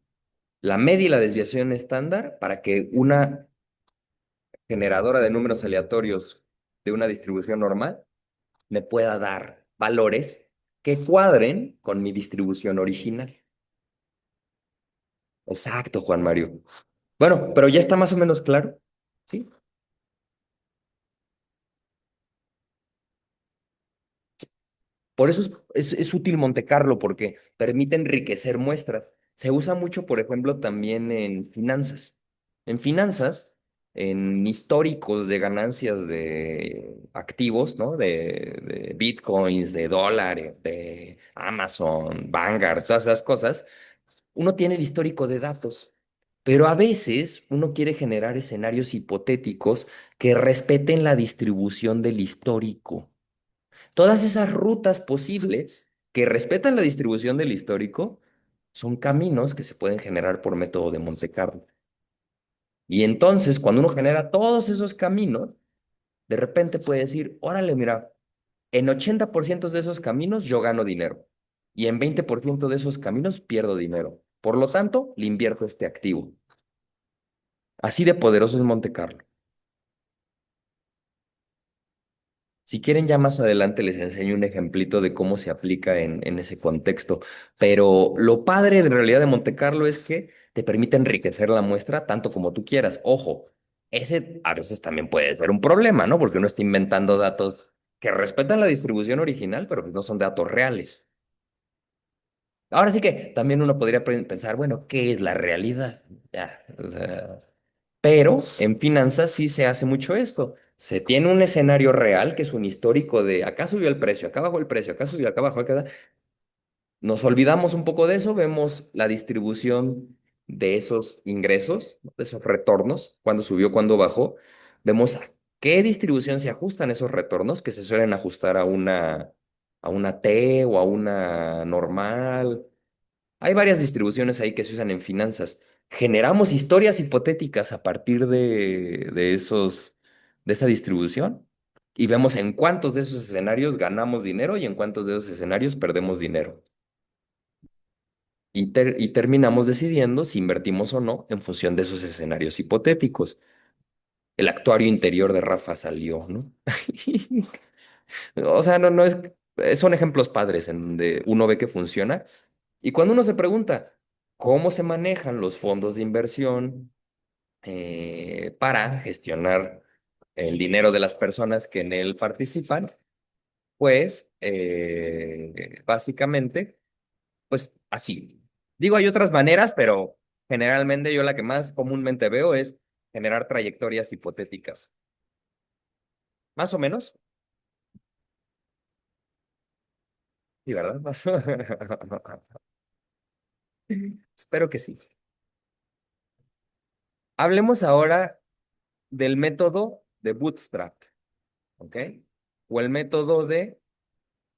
la media y la desviación estándar para que una generadora de números aleatorios de una distribución normal me pueda dar valores que cuadren con mi distribución original. Exacto, Juan Mario. Bueno, pero ya está más o menos claro, ¿sí? Por eso es útil Monte Carlo, porque permite enriquecer muestras. Se usa mucho, por ejemplo, también en finanzas. En finanzas, en históricos de ganancias de activos, ¿no? De bitcoins, de dólares, de Amazon, Vanguard, todas esas cosas, uno tiene el histórico de datos. Pero a veces uno quiere generar escenarios hipotéticos que respeten la distribución del histórico. Todas esas rutas posibles que respetan la distribución del histórico son caminos que se pueden generar por método de Monte Carlo. Y entonces, cuando uno genera todos esos caminos, de repente puede decir, órale, mira, en 80% de esos caminos yo gano dinero y en 20% de esos caminos pierdo dinero. Por lo tanto, le invierto este activo. Así de poderoso es Monte Carlo. Si quieren, ya más adelante les enseño un ejemplito de cómo se aplica en ese contexto. Pero lo padre de realidad de Monte Carlo es que te permite enriquecer la muestra tanto como tú quieras. Ojo, ese a veces también puede ser un problema, ¿no? Porque uno está inventando datos que respetan la distribución original, pero pues no son datos reales. Ahora sí que también uno podría pensar, bueno, ¿qué es la realidad? Ya, o sea, pero en finanzas sí se hace mucho esto. Se tiene un escenario real que es un histórico de acá subió el precio, acá bajó el precio, acá subió, acá bajó, acá. Nos olvidamos un poco de eso, vemos la distribución de esos ingresos, de esos retornos, cuándo subió, cuándo bajó. Vemos a qué distribución se ajustan esos retornos, que se suelen ajustar a una T o a una normal. Hay varias distribuciones ahí que se usan en finanzas. Generamos historias hipotéticas a partir de esa distribución y vemos en cuántos de esos escenarios ganamos dinero y en cuántos de esos escenarios perdemos dinero. Y terminamos decidiendo si invertimos o no en función de esos escenarios hipotéticos. El actuario interior de Rafa salió, ¿no? O sea, no es, son ejemplos padres en donde uno ve que funciona. Y cuando uno se pregunta cómo se manejan los fondos de inversión para gestionar el dinero de las personas que en él participan, pues básicamente, pues así. Digo, hay otras maneras, pero generalmente yo la que más comúnmente veo es generar trayectorias hipotéticas. Más o menos, sí, ¿verdad? Espero que sí. Hablemos ahora del método de Bootstrap, ¿ok? O el método de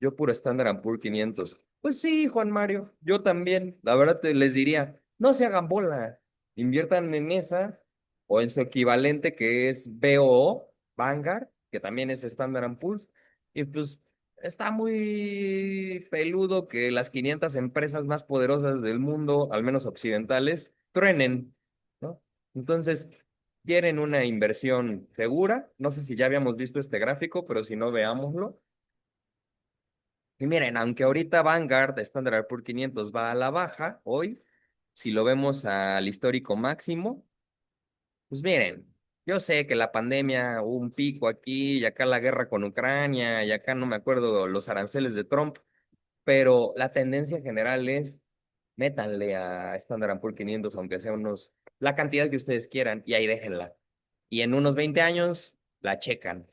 yo puro Standard Poor's 500. Pues sí, Juan Mario, yo también. La verdad les diría, no se hagan bola, inviertan en esa o en su equivalente que es BOO, Vanguard, que también es Standard Poor's. Y pues está muy peludo que las 500 empresas más poderosas del mundo, al menos occidentales, truenen, ¿no? Entonces, quieren una inversión segura. No sé si ya habíamos visto este gráfico, pero si no, veámoslo. Y miren, aunque ahorita Vanguard, Standard Poor's 500 va a la baja hoy, si lo vemos al histórico máximo, pues miren, yo sé que la pandemia, hubo un pico aquí, y acá la guerra con Ucrania, y acá no me acuerdo los aranceles de Trump, pero la tendencia general es métanle a Standard Poor's 500, aunque sea la cantidad que ustedes quieran, y ahí déjenla. Y en unos 20 años la checan.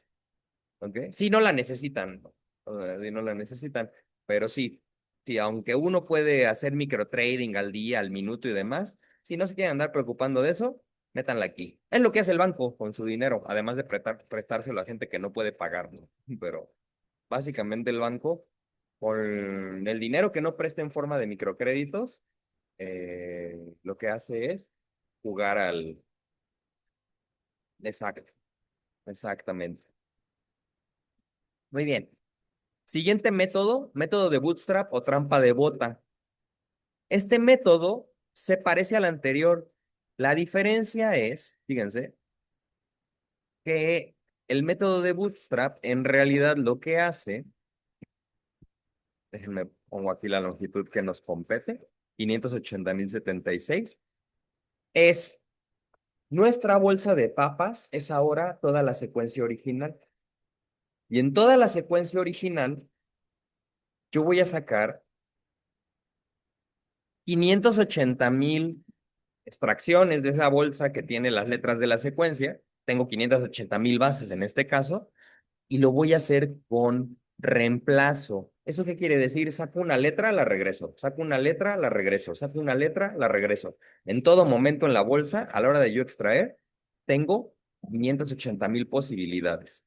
¿Ok? Sí, no la necesitan, ¿no? Sí, no la necesitan, pero sí, sí, aunque uno puede hacer microtrading al día, al minuto y demás, si no se quieren andar preocupando de eso, métanla aquí. Es lo que hace el banco con su dinero, además de prestárselo a gente que no puede pagar, ¿no? Pero básicamente el banco, con el dinero que no presta en forma de microcréditos, lo que hace es jugar al... Exacto, exactamente. Muy bien. Siguiente método, método de bootstrap o trampa de bota. Este método se parece al anterior. La diferencia es, fíjense, que el método de bootstrap en realidad lo que hace, déjenme pongo aquí la longitud que nos compete, 580.076, es nuestra bolsa de papas, es ahora toda la secuencia original. Y en toda la secuencia original, yo voy a sacar 580.000 extracciones de esa bolsa que tiene las letras de la secuencia. Tengo 580.000 bases en este caso y lo voy a hacer con reemplazo. ¿Eso qué quiere decir? Saco una letra, la regreso. Saco una letra, la regreso. Saco una letra, la regreso. En todo momento en la bolsa, a la hora de yo extraer, tengo 580.000 posibilidades.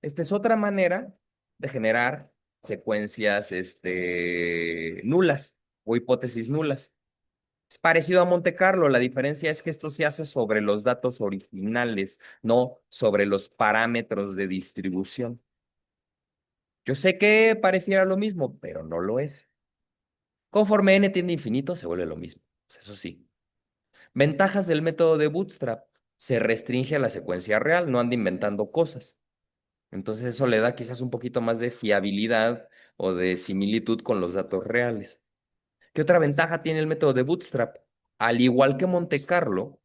Esta es otra manera de generar secuencias nulas o hipótesis nulas. Es parecido a Monte Carlo, la diferencia es que esto se hace sobre los datos originales, no sobre los parámetros de distribución. Yo sé que pareciera lo mismo, pero no lo es. Conforme n tiende a infinito, se vuelve lo mismo. Eso sí. Ventajas del método de Bootstrap. Se restringe a la secuencia real, no anda inventando cosas. Entonces eso le da quizás un poquito más de fiabilidad o de similitud con los datos reales. ¿Qué otra ventaja tiene el método de Bootstrap? Al igual que Monte Carlo,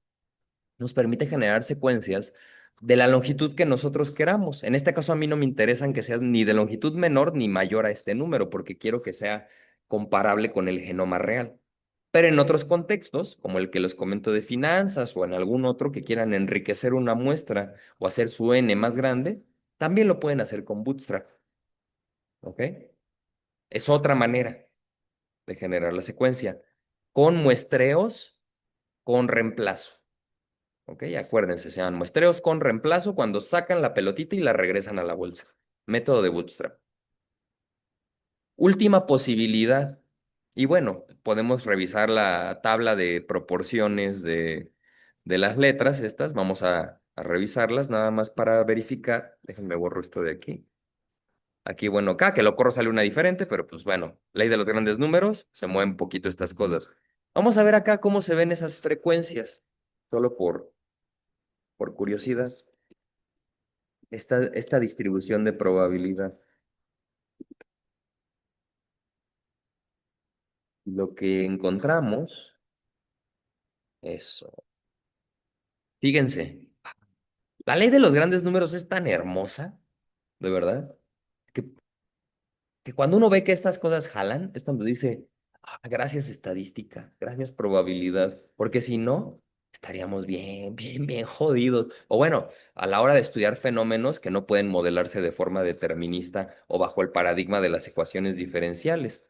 nos permite generar secuencias de la longitud que nosotros queramos. En este caso, a mí no me interesan que sean ni de longitud menor ni mayor a este número, porque quiero que sea comparable con el genoma real. Pero en otros contextos, como el que les comento de finanzas o en algún otro que quieran enriquecer una muestra o hacer su N más grande, también lo pueden hacer con Bootstrap. ¿Ok? Es otra manera de generar la secuencia con muestreos, con reemplazo. ¿Ok? Acuérdense, se llaman muestreos con reemplazo cuando sacan la pelotita y la regresan a la bolsa. Método de Bootstrap. Última posibilidad. Y bueno, podemos revisar la tabla de proporciones de las letras estas. Vamos a revisarlas nada más para verificar. Déjenme borro esto de aquí. Aquí, bueno, acá que lo corro sale una diferente, pero pues bueno, ley de los grandes números, se mueven un poquito estas cosas. Vamos a ver acá cómo se ven esas frecuencias, solo por curiosidad. Esta distribución de probabilidad. Lo que encontramos, eso. Fíjense, la ley de los grandes números es tan hermosa, de verdad, que, que cuando uno ve que estas cosas jalan, es cuando dice, "Ah, gracias estadística, gracias probabilidad, porque si no, estaríamos bien, bien, bien jodidos. O bueno, a la hora de estudiar fenómenos que no pueden modelarse de forma determinista o bajo el paradigma de las ecuaciones diferenciales.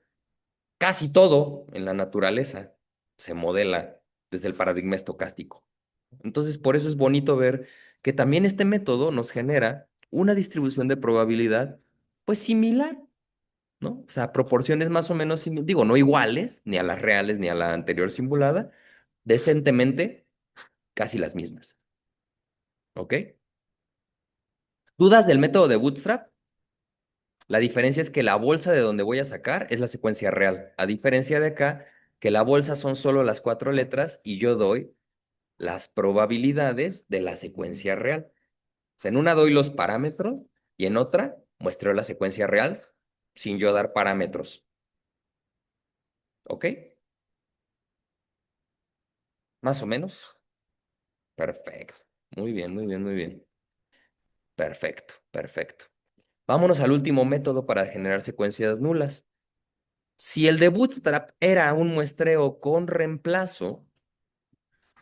Casi todo en la naturaleza se modela desde el paradigma estocástico. Entonces, por eso es bonito ver que también este método nos genera una distribución de probabilidad, pues similar, ¿no? O sea, proporciones más o menos, digo, no iguales, ni a las reales ni a la anterior simulada, decentemente casi las mismas, ¿ok? ¿Dudas del método de Bootstrap? La diferencia es que la bolsa de donde voy a sacar es la secuencia real, a diferencia de acá, que la bolsa son solo las cuatro letras y yo doy las probabilidades de la secuencia real. O sea, en una doy los parámetros y en otra muestro la secuencia real sin yo dar parámetros. ¿Ok? Más o menos. Perfecto. Muy bien, muy bien, muy bien. Perfecto, perfecto. Vámonos al último método para generar secuencias nulas. Si el de Bootstrap era un muestreo con reemplazo,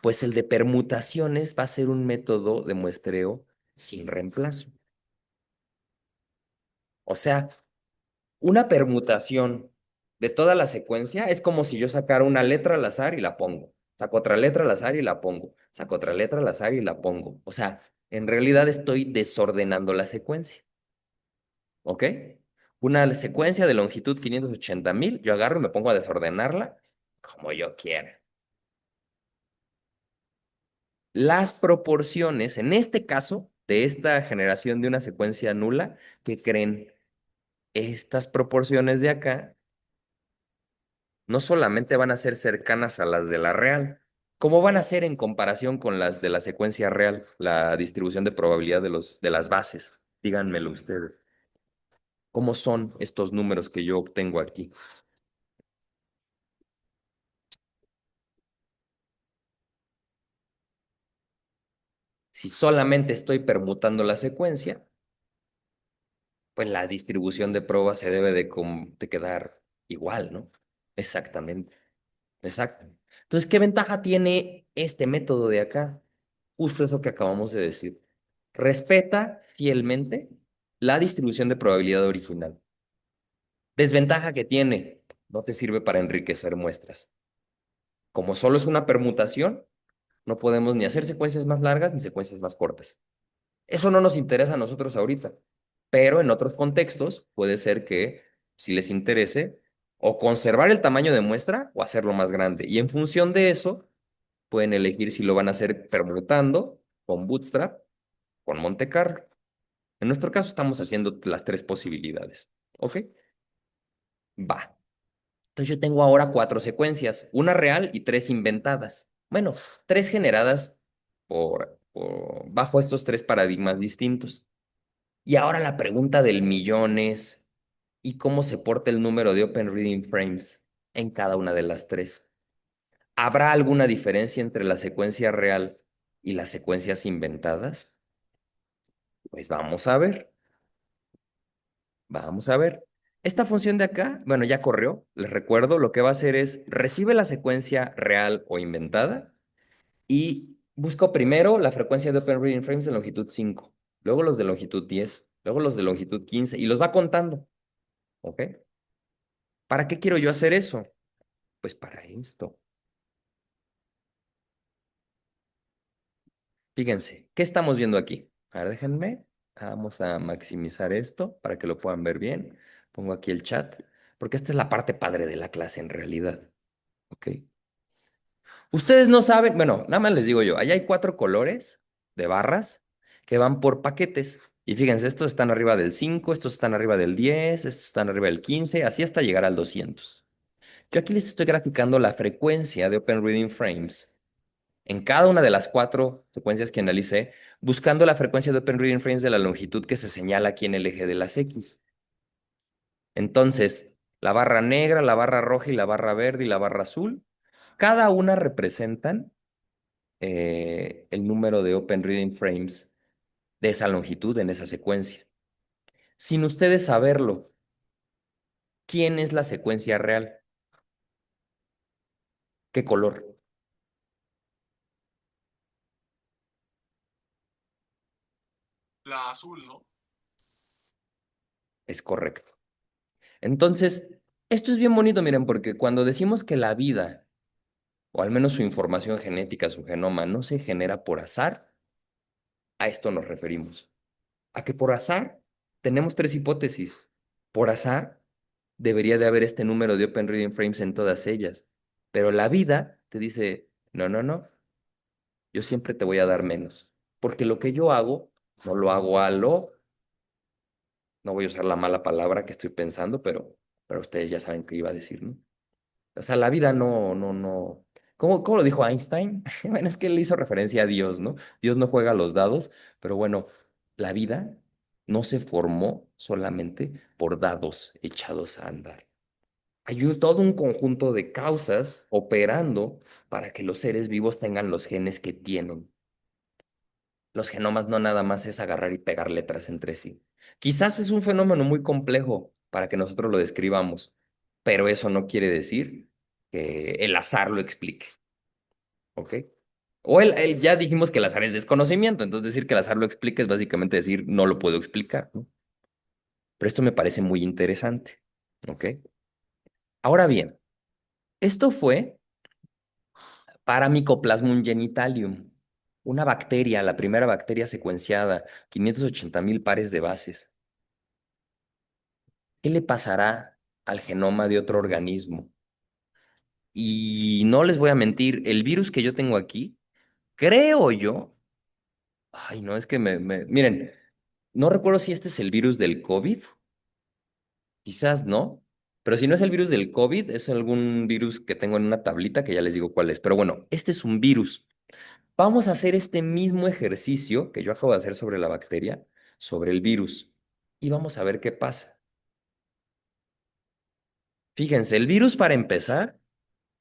pues el de permutaciones va a ser un método de muestreo sin reemplazo. O sea, una permutación de toda la secuencia es como si yo sacara una letra al azar y la pongo. Saco otra letra al azar y la pongo. Saco otra letra al azar y la pongo. O sea, en realidad estoy desordenando la secuencia. ¿Ok? Una secuencia de longitud 580,000, yo agarro y me pongo a desordenarla como yo quiera. Las proporciones, en este caso, de esta generación de una secuencia nula, ¿qué creen? Estas proporciones de acá no solamente van a ser cercanas a las de la real, ¿cómo van a ser en comparación con las de la secuencia real, la distribución de probabilidad de las bases? Díganmelo ustedes. ¿Cómo son estos números que yo obtengo aquí? Si solamente estoy permutando la secuencia, pues la distribución de pruebas se debe de quedar igual, ¿no? Exactamente, exacto. Entonces, ¿qué ventaja tiene este método de acá? Justo eso que acabamos de decir. Respeta fielmente la distribución de probabilidad original. Desventaja que tiene, no te sirve para enriquecer muestras. Como solo es una permutación, no podemos ni hacer secuencias más largas ni secuencias más cortas. Eso no nos interesa a nosotros ahorita, pero en otros contextos puede ser que si les interese o conservar el tamaño de muestra o hacerlo más grande. Y en función de eso, pueden elegir si lo van a hacer permutando con Bootstrap, con Monte Carlo. En nuestro caso estamos haciendo las tres posibilidades. ¿Ok? Va. Entonces yo tengo ahora cuatro secuencias, una real y tres inventadas. Bueno, tres generadas bajo estos tres paradigmas distintos. Y ahora la pregunta del millón es, ¿y cómo se porta el número de Open Reading Frames en cada una de las tres? ¿Habrá alguna diferencia entre la secuencia real y las secuencias inventadas? Pues vamos a ver, vamos a ver. Esta función de acá, bueno, ya corrió, les recuerdo, lo que va a hacer es recibe la secuencia real o inventada y busco primero la frecuencia de Open Reading Frames de longitud 5, luego los de longitud 10, luego los de longitud 15 y los va contando. ¿Ok? ¿Para qué quiero yo hacer eso? Pues para esto. Fíjense, ¿qué estamos viendo aquí? A ver, déjenme. Vamos a maximizar esto para que lo puedan ver bien. Pongo aquí el chat, porque esta es la parte padre de la clase en realidad. ¿Ok? Ustedes no saben, bueno, nada más les digo yo, allá hay cuatro colores de barras que van por paquetes. Y fíjense, estos están arriba del 5, estos están arriba del 10, estos están arriba del 15, así hasta llegar al 200. Yo aquí les estoy graficando la frecuencia de Open Reading Frames en cada una de las cuatro secuencias que analicé, buscando la frecuencia de Open Reading Frames de la longitud que se señala aquí en el eje de las X. Entonces, la barra negra, la barra roja y la barra verde y la barra azul, cada una representan el número de Open Reading Frames de esa longitud en esa secuencia. Sin ustedes saberlo, ¿quién es la secuencia real? ¿Qué color? La azul, ¿no? Es correcto. Entonces, esto es bien bonito, miren, porque cuando decimos que la vida o al menos su información genética, su genoma, no se genera por azar, a esto nos referimos. A que por azar tenemos tres hipótesis. Por azar debería de haber este número de Open Reading Frames en todas ellas, pero la vida te dice, no, no, no, yo siempre te voy a dar menos, porque lo que yo hago, no lo hago no voy a usar la mala palabra que estoy pensando, pero ustedes ya saben qué iba a decir, ¿no? O sea, la vida no. ¿Cómo lo dijo Einstein? Bueno, es que él hizo referencia a Dios, ¿no? Dios no juega a los dados, pero bueno, la vida no se formó solamente por dados echados a andar. Hay todo un conjunto de causas operando para que los seres vivos tengan los genes que tienen. Los genomas no nada más es agarrar y pegar letras entre sí. Quizás es un fenómeno muy complejo para que nosotros lo describamos, pero eso no quiere decir que el azar lo explique, ¿ok? O ya dijimos que el azar es desconocimiento, entonces decir que el azar lo explique es básicamente decir no lo puedo explicar, ¿no? Pero esto me parece muy interesante, ¿ok? Ahora bien, esto fue para Mycoplasma genitalium, una bacteria, la primera bacteria secuenciada, 580,000 pares de bases. ¿Qué le pasará al genoma de otro organismo? Y no les voy a mentir, el virus que yo tengo aquí, creo yo, ay, no, es que miren, no recuerdo si este es el virus del COVID, quizás no, pero si no es el virus del COVID, es algún virus que tengo en una tablita que ya les digo cuál es. Pero bueno, este es un virus. Vamos a hacer este mismo ejercicio que yo acabo de hacer sobre la bacteria, sobre el virus, y vamos a ver qué pasa. Fíjense, el virus para empezar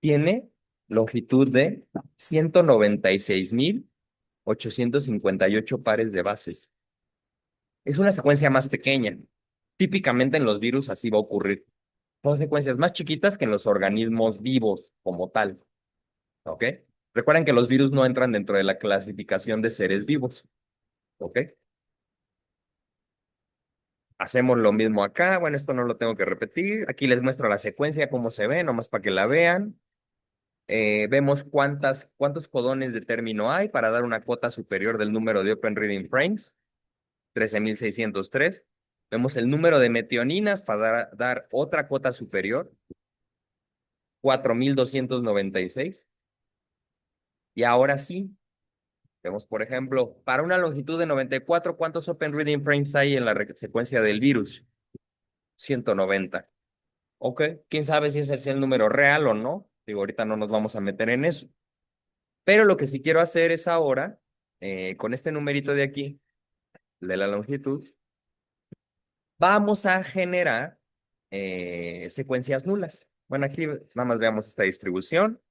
tiene longitud de 196,858 pares de bases. Es una secuencia más pequeña. Típicamente en los virus así va a ocurrir. Son secuencias más chiquitas que en los organismos vivos como tal. ¿Ok? Recuerden que los virus no entran dentro de la clasificación de seres vivos. ¿Ok? Hacemos lo mismo acá. Bueno, esto no lo tengo que repetir. Aquí les muestro la secuencia, cómo se ve, nomás para que la vean. Vemos cuántos codones de término hay para dar una cuota superior del número de Open Reading Frames, 13,603. Vemos el número de metioninas para dar otra cuota superior, 4,296. Y ahora sí, vemos, por ejemplo, para una longitud de 94, ¿cuántos Open Reading Frames hay en la secuencia del virus? 190. Ok, quién sabe si ese es el número real o no. Digo, ahorita no nos vamos a meter en eso. Pero lo que sí quiero hacer es ahora, con este numerito de aquí, de la longitud, vamos a generar secuencias nulas. Bueno, aquí nada más veamos esta distribución.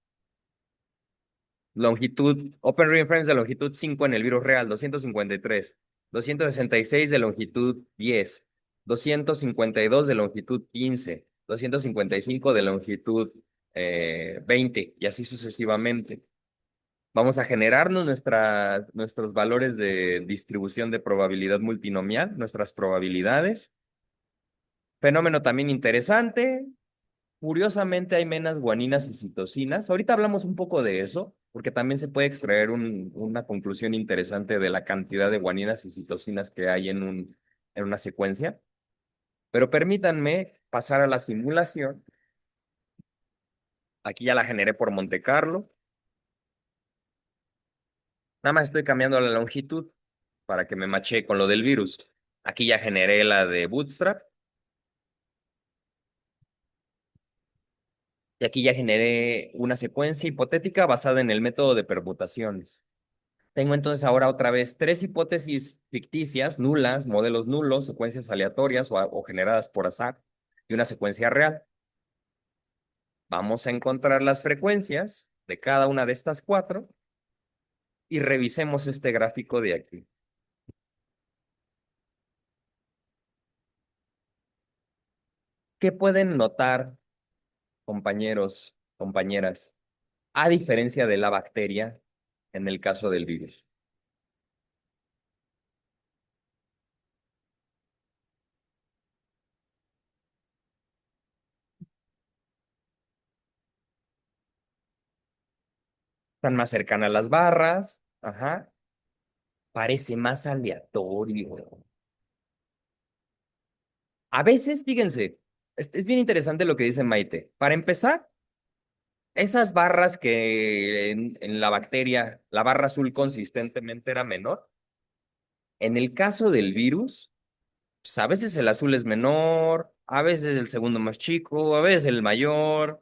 Longitud, Open Reading Frames de longitud 5 en el virus real, 253. 266 de longitud 10. 252 de longitud 15. 255 de longitud 20, y así sucesivamente. Vamos a generarnos nuestros valores de distribución de probabilidad multinomial, nuestras probabilidades. Fenómeno también interesante. Curiosamente hay menos guaninas y citocinas. Ahorita hablamos un poco de eso, porque también se puede extraer una conclusión interesante de la cantidad de guaninas y citocinas que hay en una secuencia. Pero permítanme pasar a la simulación. Aquí ya la generé por Monte Carlo. Nada más estoy cambiando la longitud para que me mache con lo del virus. Aquí ya generé la de Bootstrap y aquí ya generé una secuencia hipotética basada en el método de permutaciones. Tengo entonces ahora otra vez tres hipótesis ficticias, nulas, modelos nulos, secuencias aleatorias o generadas por azar y una secuencia real. Vamos a encontrar las frecuencias de cada una de estas cuatro y revisemos este gráfico de aquí. ¿Qué pueden notar, compañeros, compañeras, a diferencia de la bacteria en el caso del virus? Están más cercanas a las barras, ajá, parece más aleatorio. A veces, fíjense, es bien interesante lo que dice Maite. Para empezar, esas barras que en la bacteria, la barra azul consistentemente era menor, en el caso del virus, pues a veces el azul es menor, a veces el segundo más chico, a veces el mayor.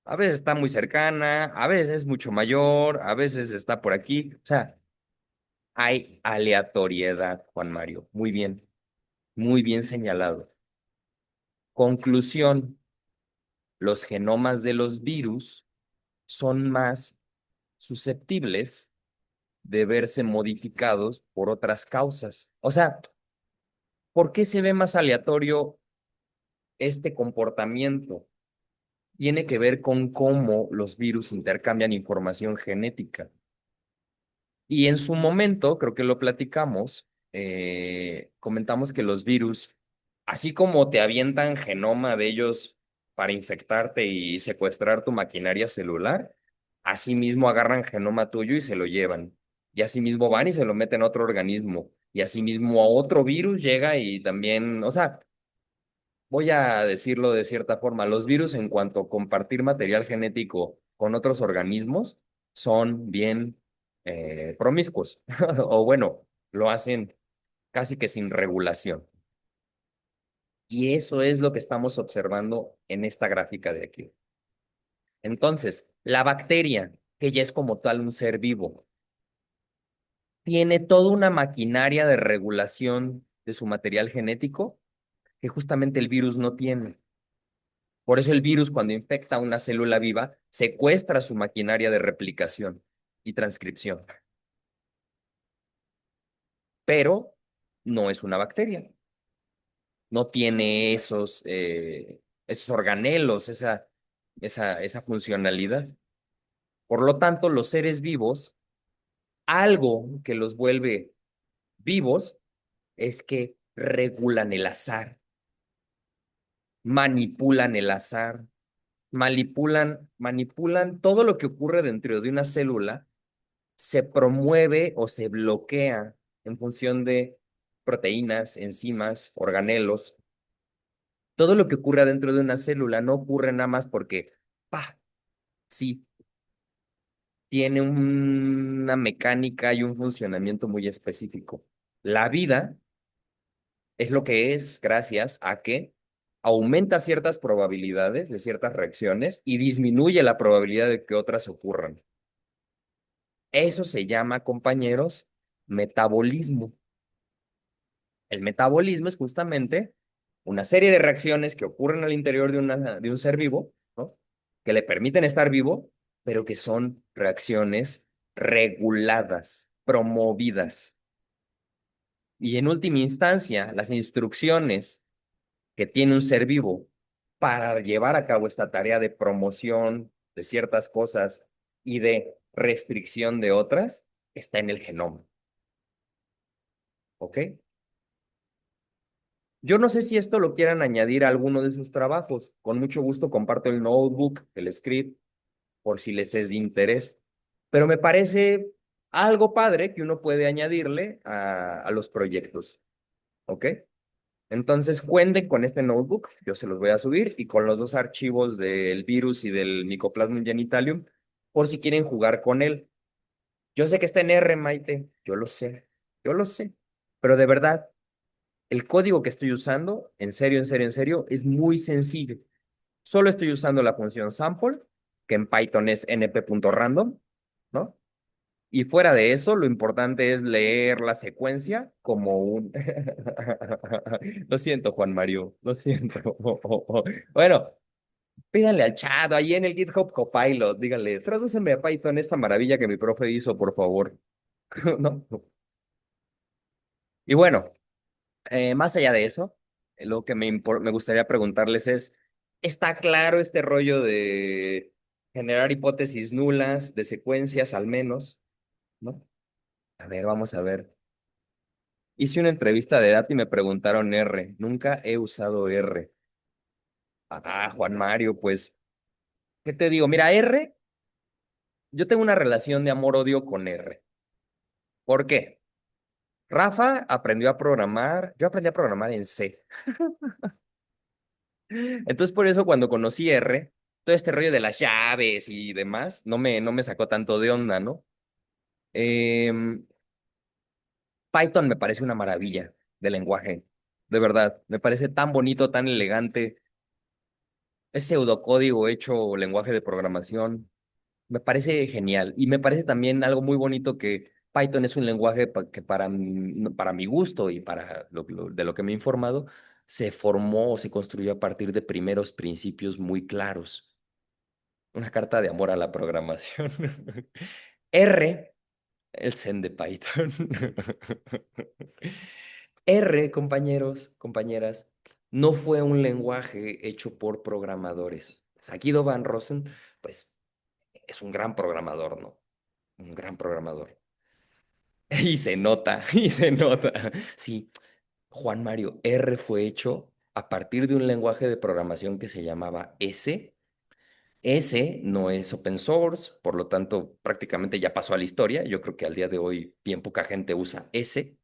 A veces está muy cercana, a veces es mucho mayor, a veces está por aquí. O sea, hay aleatoriedad, Juan Mario. Muy bien señalado. Conclusión, los genomas de los virus son más susceptibles de verse modificados por otras causas. O sea, ¿por qué se ve más aleatorio este comportamiento? Tiene que ver con cómo los virus intercambian información genética. Y en su momento, creo que lo platicamos, comentamos que los virus, así como te avientan genoma de ellos para infectarte y secuestrar tu maquinaria celular, así mismo agarran genoma tuyo y se lo llevan. Y así mismo van y se lo meten a otro organismo. Y así mismo a otro virus llega y también, o sea, voy a decirlo de cierta forma, los virus en cuanto a compartir material genético con otros organismos son bien promiscuos, o bueno, lo hacen casi que sin regulación. Y eso es lo que estamos observando en esta gráfica de aquí. Entonces, la bacteria, que ya es como tal un ser vivo, tiene toda una maquinaria de regulación de su material genético que justamente el virus no tiene. Por eso el virus, cuando infecta a una célula viva, secuestra su maquinaria de replicación y transcripción, pero no es una bacteria, no tiene esos organelos, esa funcionalidad. Por lo tanto, los seres vivos, algo que los vuelve vivos es que regulan el azar, manipulan el azar, manipulan todo lo que ocurre dentro de una célula se promueve o se bloquea en función de proteínas, enzimas, organelos. Todo lo que ocurre dentro de una célula no ocurre nada más porque, pa, sí, tiene una mecánica y un funcionamiento muy específico. La vida es lo que es gracias a que aumenta ciertas probabilidades de ciertas reacciones y disminuye la probabilidad de que otras ocurran. Eso se llama, compañeros, metabolismo. El metabolismo es justamente una serie de reacciones que ocurren al interior de un ser vivo, ¿no? Que le permiten estar vivo, pero que son reacciones reguladas, promovidas. Y en última instancia, las instrucciones que tiene un ser vivo para llevar a cabo esta tarea de promoción de ciertas cosas y de restricción de otras, está en el genoma. ¿Ok? Yo no sé si esto lo quieran añadir a alguno de sus trabajos. Con mucho gusto comparto el notebook, el script, por si les es de interés. Pero me parece algo padre que uno puede añadirle a los proyectos. ¿Ok? Entonces cuenten con este notebook, yo se los voy a subir, y con los dos archivos del virus y del Mycoplasma genitalium, por si quieren jugar con él. Yo sé que está en R, Maite, yo lo sé, pero de verdad, el código que estoy usando, en serio, es muy sencillo. Solo estoy usando la función sample, que en Python es np.random, ¿no? Y fuera de eso, lo importante es leer la secuencia como un... Lo siento, Juan Mario, lo siento. Bueno, pídanle al chat, ahí en el GitHub Copilot, díganle, tradúceme a Python esta maravilla que mi profe hizo, por favor. ¿No? Y bueno. Más allá de eso, lo que me gustaría preguntarles es, ¿está claro este rollo de generar hipótesis nulas, de secuencias al menos? ¿No? A ver, vamos a ver. Hice una entrevista de data y me preguntaron R. Nunca he usado R. Juan Mario, pues, ¿qué te digo? Mira, R, yo tengo una relación de amor-odio con R. ¿Por qué? Rafa aprendió a programar, yo aprendí a programar en C. Entonces, por eso cuando conocí R, todo este rollo de las llaves y demás, no me sacó tanto de onda, ¿no? Em, Python me parece una maravilla de lenguaje, de verdad. Me parece tan bonito, tan elegante. Es pseudocódigo hecho lenguaje de programación. Me parece genial. Y me parece también algo muy bonito que Python es un lenguaje que para mi gusto y para de lo que me he informado, se formó o se construyó a partir de primeros principios muy claros. Una carta de amor a la programación. R, el Zen de Python. R, compañeros, compañeras, no fue un lenguaje hecho por programadores. Guido Van Rosen, pues, es un gran programador, ¿no? Un gran programador. Y se nota, y se nota. Sí, Juan Mario, R fue hecho a partir de un lenguaje de programación que se llamaba S. S no es open source, por lo tanto, prácticamente ya pasó a la historia. Yo creo que al día de hoy bien poca gente usa S.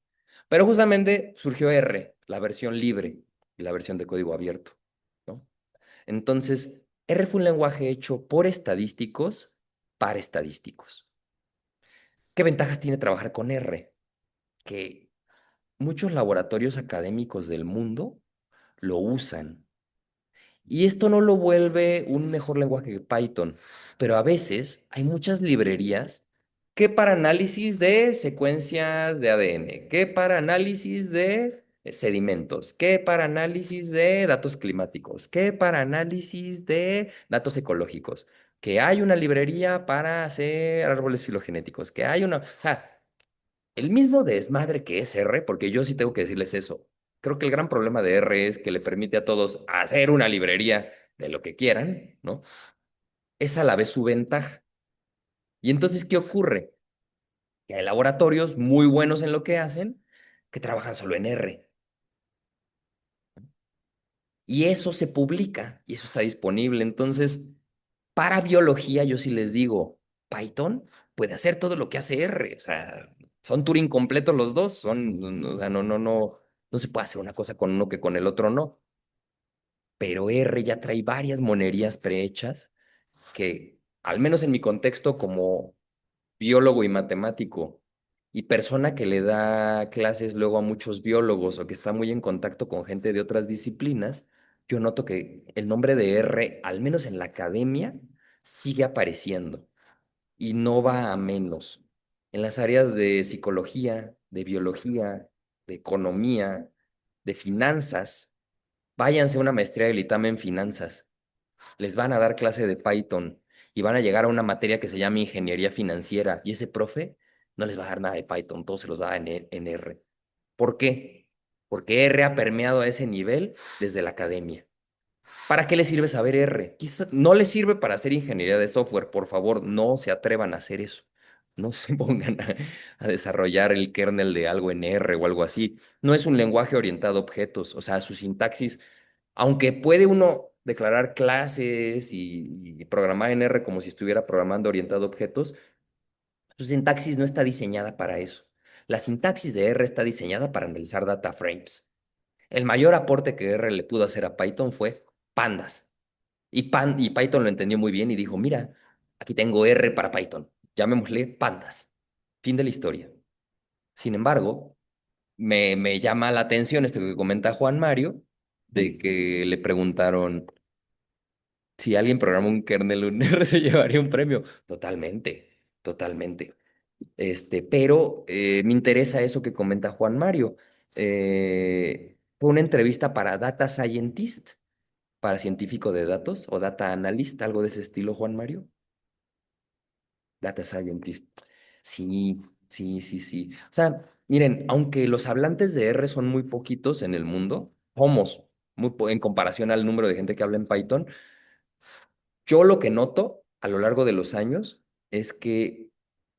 Pero justamente surgió R, la versión libre y la versión de código abierto, ¿no? Entonces, R fue un lenguaje hecho por estadísticos para estadísticos. ¿Qué ventajas tiene trabajar con R? Que muchos laboratorios académicos del mundo lo usan. Y esto no lo vuelve un mejor lenguaje que Python, pero a veces hay muchas librerías que para análisis de secuencias de ADN, que para análisis de sedimentos, que para análisis de datos climáticos, que para análisis de datos ecológicos, que hay una librería para hacer árboles filogenéticos, que hay una... O sea, el mismo desmadre que es R, porque yo sí tengo que decirles eso. Creo que el gran problema de R es que le permite a todos hacer una librería de lo que quieran, ¿no? Es a la vez su ventaja. Y entonces, ¿qué ocurre? Que hay laboratorios muy buenos en lo que hacen que trabajan solo en R. Y eso se publica y eso está disponible. Entonces, para biología, yo sí les digo, Python puede hacer todo lo que hace R. O sea, son Turing completos los dos. O sea, no se puede hacer una cosa con uno que con el otro no. Pero R ya trae varias monerías prehechas que, al menos en mi contexto como biólogo y matemático, y persona que le da clases luego a muchos biólogos o que está muy en contacto con gente de otras disciplinas, yo noto que el nombre de R, al menos en la academia, sigue apareciendo y no va a menos. En las áreas de psicología, de biología, de economía, de finanzas, váyanse a una maestría del ITAM en finanzas. Les van a dar clase de Python y van a llegar a una materia que se llama ingeniería financiera y ese profe no les va a dar nada de Python, todo se los va a dar en R. ¿Por qué? Porque R ha permeado a ese nivel desde la academia. ¿Para qué les sirve saber R? Quizá no les sirve para hacer ingeniería de software. Por favor, no se atrevan a hacer eso. No se pongan a desarrollar el kernel de algo en R o algo así. No es un lenguaje orientado a objetos. O sea, su sintaxis, aunque puede uno declarar clases y programar en R como si estuviera programando orientado a objetos, su sintaxis no está diseñada para eso. La sintaxis de R está diseñada para analizar data frames. El mayor aporte que R le pudo hacer a Python fue pandas. Y Python lo entendió muy bien y dijo, mira, aquí tengo R para Python. Llamémosle pandas. Fin de la historia. Sin embargo, me llama la atención esto que comenta Juan Mario, de que le preguntaron si alguien programa un kernel un R se llevaría un premio. Totalmente, totalmente. Pero me interesa eso que comenta Juan Mario. Fue una entrevista para Data Scientist, para científico de datos o Data Analyst, algo de ese estilo, Juan Mario. Data Scientist. Sí, sí, sí, sí. O sea, miren, aunque los hablantes de R son muy poquitos en el mundo, somos en comparación al número de gente que habla en Python, yo lo que noto a lo largo de los años es que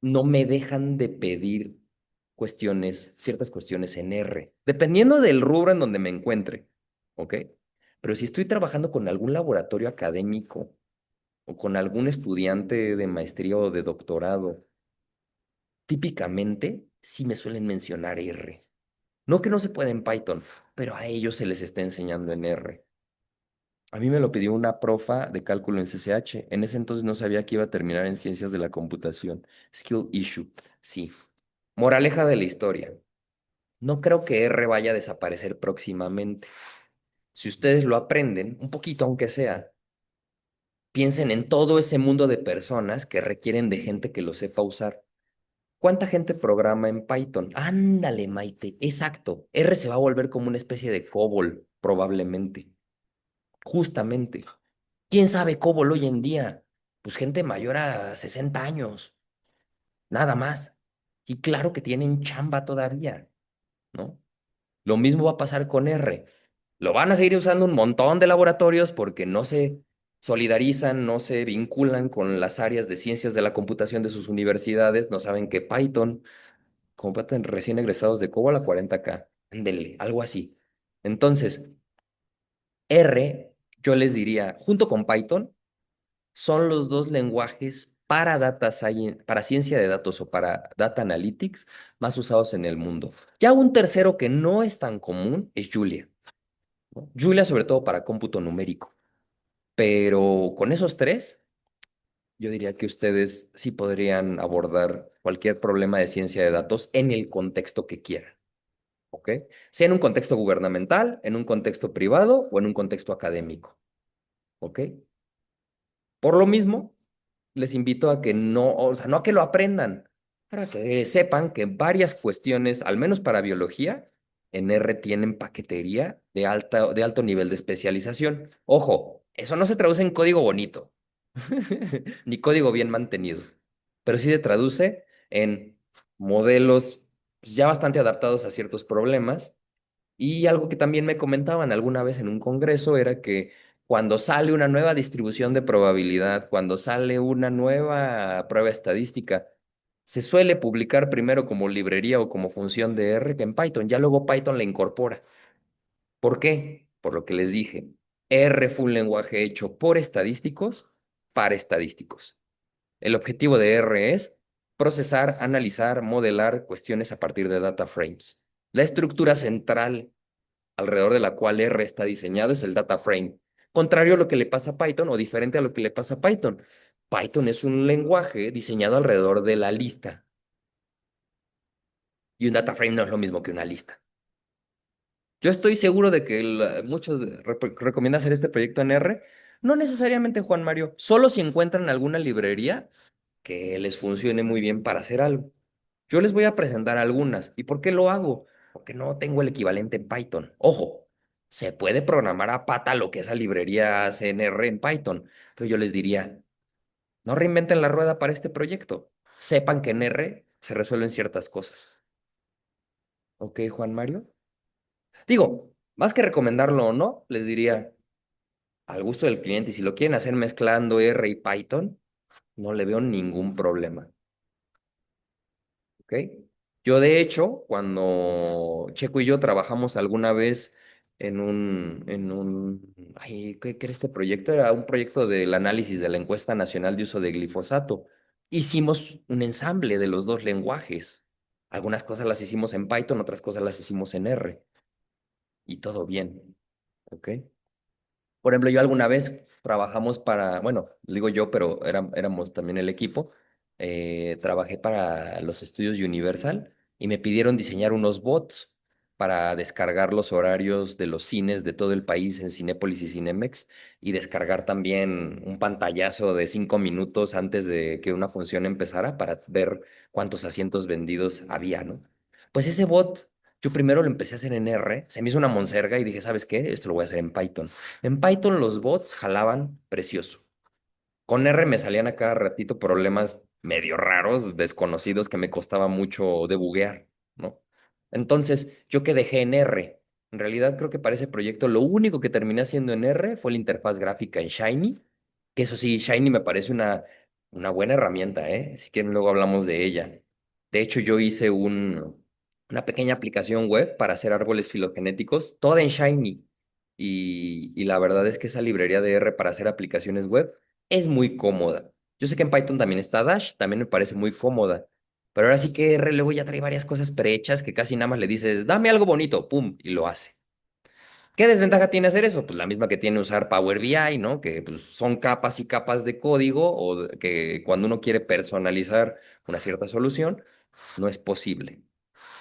no me dejan de pedir ciertas cuestiones en R, dependiendo del rubro en donde me encuentre, ¿ok? Pero si estoy trabajando con algún laboratorio académico o con algún estudiante de maestría o de doctorado, típicamente sí me suelen mencionar R. No que no se pueda en Python, pero a ellos se les está enseñando en R. A mí me lo pidió una profa de cálculo en CCH. En ese entonces no sabía que iba a terminar en ciencias de la computación. Skill issue. Sí. Moraleja de la historia. No creo que R vaya a desaparecer próximamente. Si ustedes lo aprenden, un poquito aunque sea, Piensen en todo ese mundo de personas que requieren de gente que lo sepa usar. ¿Cuánta gente programa en Python? Ándale, Maite, exacto. R se va a volver como una especie de COBOL, probablemente. Justamente. ¿Quién sabe COBOL hoy en día? Pues gente mayor a 60 años, nada más. Y claro que tienen chamba todavía, ¿no? Lo mismo va a pasar con R. Lo van a seguir usando un montón de laboratorios porque no se solidarizan, no se vinculan con las áreas de ciencias de la computación de sus universidades, no saben que Python, combaten recién egresados de COBOL a 40K. Ándele, algo así. Entonces, R, yo les diría, junto con Python, son los dos lenguajes para data science, para ciencia de datos o para data analytics más usados en el mundo. Ya un tercero que no es tan común es Julia, ¿no? Julia sobre todo para cómputo numérico. Pero con esos tres, yo diría que ustedes sí podrían abordar cualquier problema de ciencia de datos en el contexto que quieran, ¿ok? Sea en un contexto gubernamental, en un contexto privado o en un contexto académico, ¿ok? Por lo mismo, les invito a que no, o sea, no a que lo aprendan, para que sepan que varias cuestiones, al menos para biología, en R tienen paquetería de alto nivel de especialización. Ojo, eso no se traduce en código bonito, ni código bien mantenido, pero sí se traduce en modelos pues, ya bastante adaptados a ciertos problemas y algo que también me comentaban alguna vez en un congreso era que cuando sale una nueva distribución de probabilidad, cuando sale una nueva prueba estadística, se suele publicar primero como librería o como función de R que en Python. Ya luego Python la incorpora. ¿Por qué? Por lo que les dije. R fue un lenguaje hecho por estadísticos para estadísticos. El objetivo de R es procesar, analizar, modelar cuestiones a partir de data frames. La estructura central alrededor de la cual R está diseñado es el data frame. Contrario a lo que le pasa a Python o diferente a lo que le pasa a Python. Python es un lenguaje diseñado alrededor de la lista y un data frame no es lo mismo que una lista. Yo estoy seguro de que muchos recomiendan hacer este proyecto en R. No necesariamente, Juan Mario, solo si encuentran alguna librería que les funcione muy bien para hacer algo. Yo les voy a presentar algunas. ¿Y por qué lo hago? Porque no tengo el equivalente en Python. Ojo, se puede programar a pata lo que esa librería hace en R en Python, pero yo les diría, no reinventen la rueda para este proyecto. Sepan que en R se resuelven ciertas cosas. ¿Ok, Juan Mario? Digo, más que recomendarlo o no, les diría al gusto del cliente, y si lo quieren hacer mezclando R y Python, no le veo ningún problema. ¿Ok? Yo, de hecho, cuando Checo y yo trabajamos alguna vez ¿qué era este proyecto? Era un proyecto del análisis de la encuesta nacional de uso de glifosato. Hicimos un ensamble de los dos lenguajes. Algunas cosas las hicimos en Python, otras cosas las hicimos en R. Y todo bien. ¿Ok? Por ejemplo, yo alguna vez trabajamos para, bueno, digo yo, pero éramos también el equipo, trabajé para los estudios Universal y me pidieron diseñar unos bots para descargar los horarios de los cines de todo el país en Cinépolis y Cinemex y descargar también un pantallazo de 5 minutos antes de que una función empezara para ver cuántos asientos vendidos había, ¿no? Pues ese bot, yo primero lo empecé a hacer en R, se me hizo una monserga y dije, ¿sabes qué? Esto lo voy a hacer en Python. En Python los bots jalaban precioso. Con R me salían a cada ratito problemas medio raros, desconocidos, que me costaba mucho debuguear, ¿no? Entonces, yo que dejé en R. En realidad creo que para ese proyecto lo único que terminé haciendo en R fue la interfaz gráfica en Shiny, que eso sí, Shiny me parece una buena herramienta, ¿eh? Si quieren luego hablamos de ella. De hecho, yo hice una pequeña aplicación web para hacer árboles filogenéticos, toda en Shiny. Y la verdad es que esa librería de R para hacer aplicaciones web es muy cómoda. Yo sé que en Python también está Dash, también me parece muy cómoda. Pero ahora sí que R luego ya trae varias cosas prehechas que casi nada más le dices, dame algo bonito, pum, y lo hace. ¿Qué desventaja tiene hacer eso? Pues la misma que tiene usar Power BI, ¿no? Que pues, son capas y capas de código o que cuando uno quiere personalizar una cierta solución, no es posible.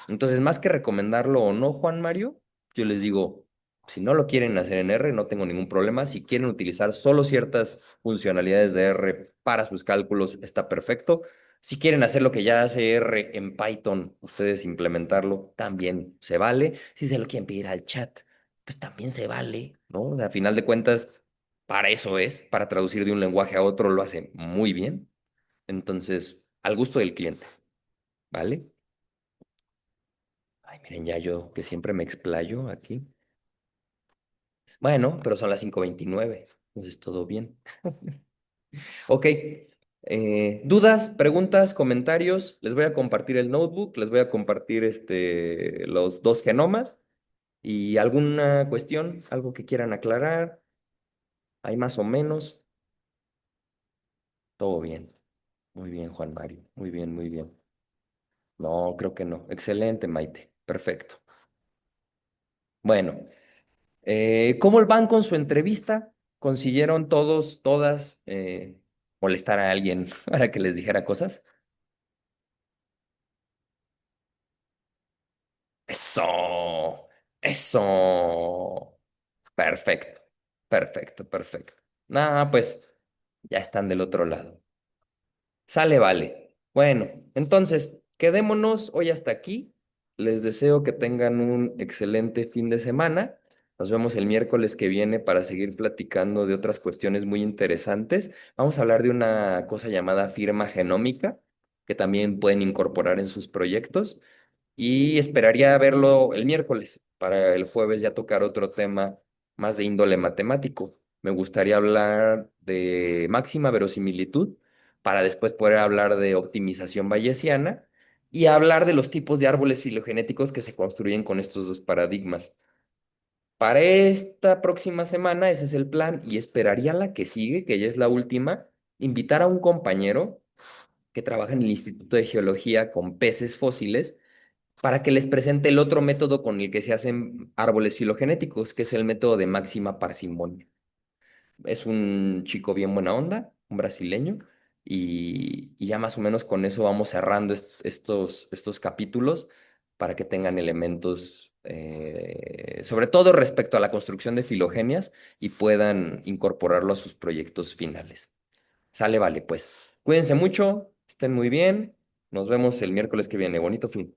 Entonces, más que recomendarlo o no, Juan Mario, yo les digo, Si no lo quieren hacer en R, no tengo ningún problema. Si quieren utilizar solo ciertas funcionalidades de R para sus cálculos, está perfecto. Si quieren hacer lo que ya hace R en Python, ustedes implementarlo, también se vale. Si se lo quieren pedir al chat, pues también se vale, ¿no? A final de cuentas, para eso es, para traducir de un lenguaje a otro, lo hace muy bien. Entonces, al gusto del cliente, ¿vale? Ay, miren, ya yo que siempre me explayo aquí. Bueno, pero son las 5:29, entonces todo bien. Ok, dudas, preguntas, comentarios. Les voy a compartir el notebook, les voy a compartir los dos genomas y alguna cuestión, algo que quieran aclarar. Hay más o menos. Todo bien. Muy bien, Juan Mario. Muy bien, muy bien. No, creo que no. Excelente, Maite. Perfecto. Bueno. ¿Cómo van con su entrevista? ¿Consiguieron todos, todas, molestar a alguien para que les dijera cosas? Eso, eso. Perfecto, perfecto, perfecto. Nada, pues ya están del otro lado. Sale, vale. Bueno, entonces, quedémonos hoy hasta aquí. Les deseo que tengan un excelente fin de semana. Nos vemos el miércoles que viene para seguir platicando de otras cuestiones muy interesantes. Vamos a hablar de una cosa llamada firma genómica, que también pueden incorporar en sus proyectos. Y esperaría verlo el miércoles para el jueves ya tocar otro tema más de índole matemático. Me gustaría hablar de máxima verosimilitud para después poder hablar de optimización bayesiana y hablar de los tipos de árboles filogenéticos que se construyen con estos dos paradigmas. Para esta próxima semana ese es el plan y esperaría la que sigue, que ya es la última, invitar a un compañero que trabaja en el Instituto de Geología con peces fósiles para que les presente el otro método con el que se hacen árboles filogenéticos, que es el método de máxima parsimonia. Es un chico bien buena onda, un brasileño, y ya más o menos con eso vamos cerrando estos capítulos para que tengan elementos, sobre todo respecto a la construcción de filogenias, y puedan incorporarlo a sus proyectos finales. Sale, vale, pues. Cuídense mucho, estén muy bien. Nos vemos el miércoles que viene. Bonito fin.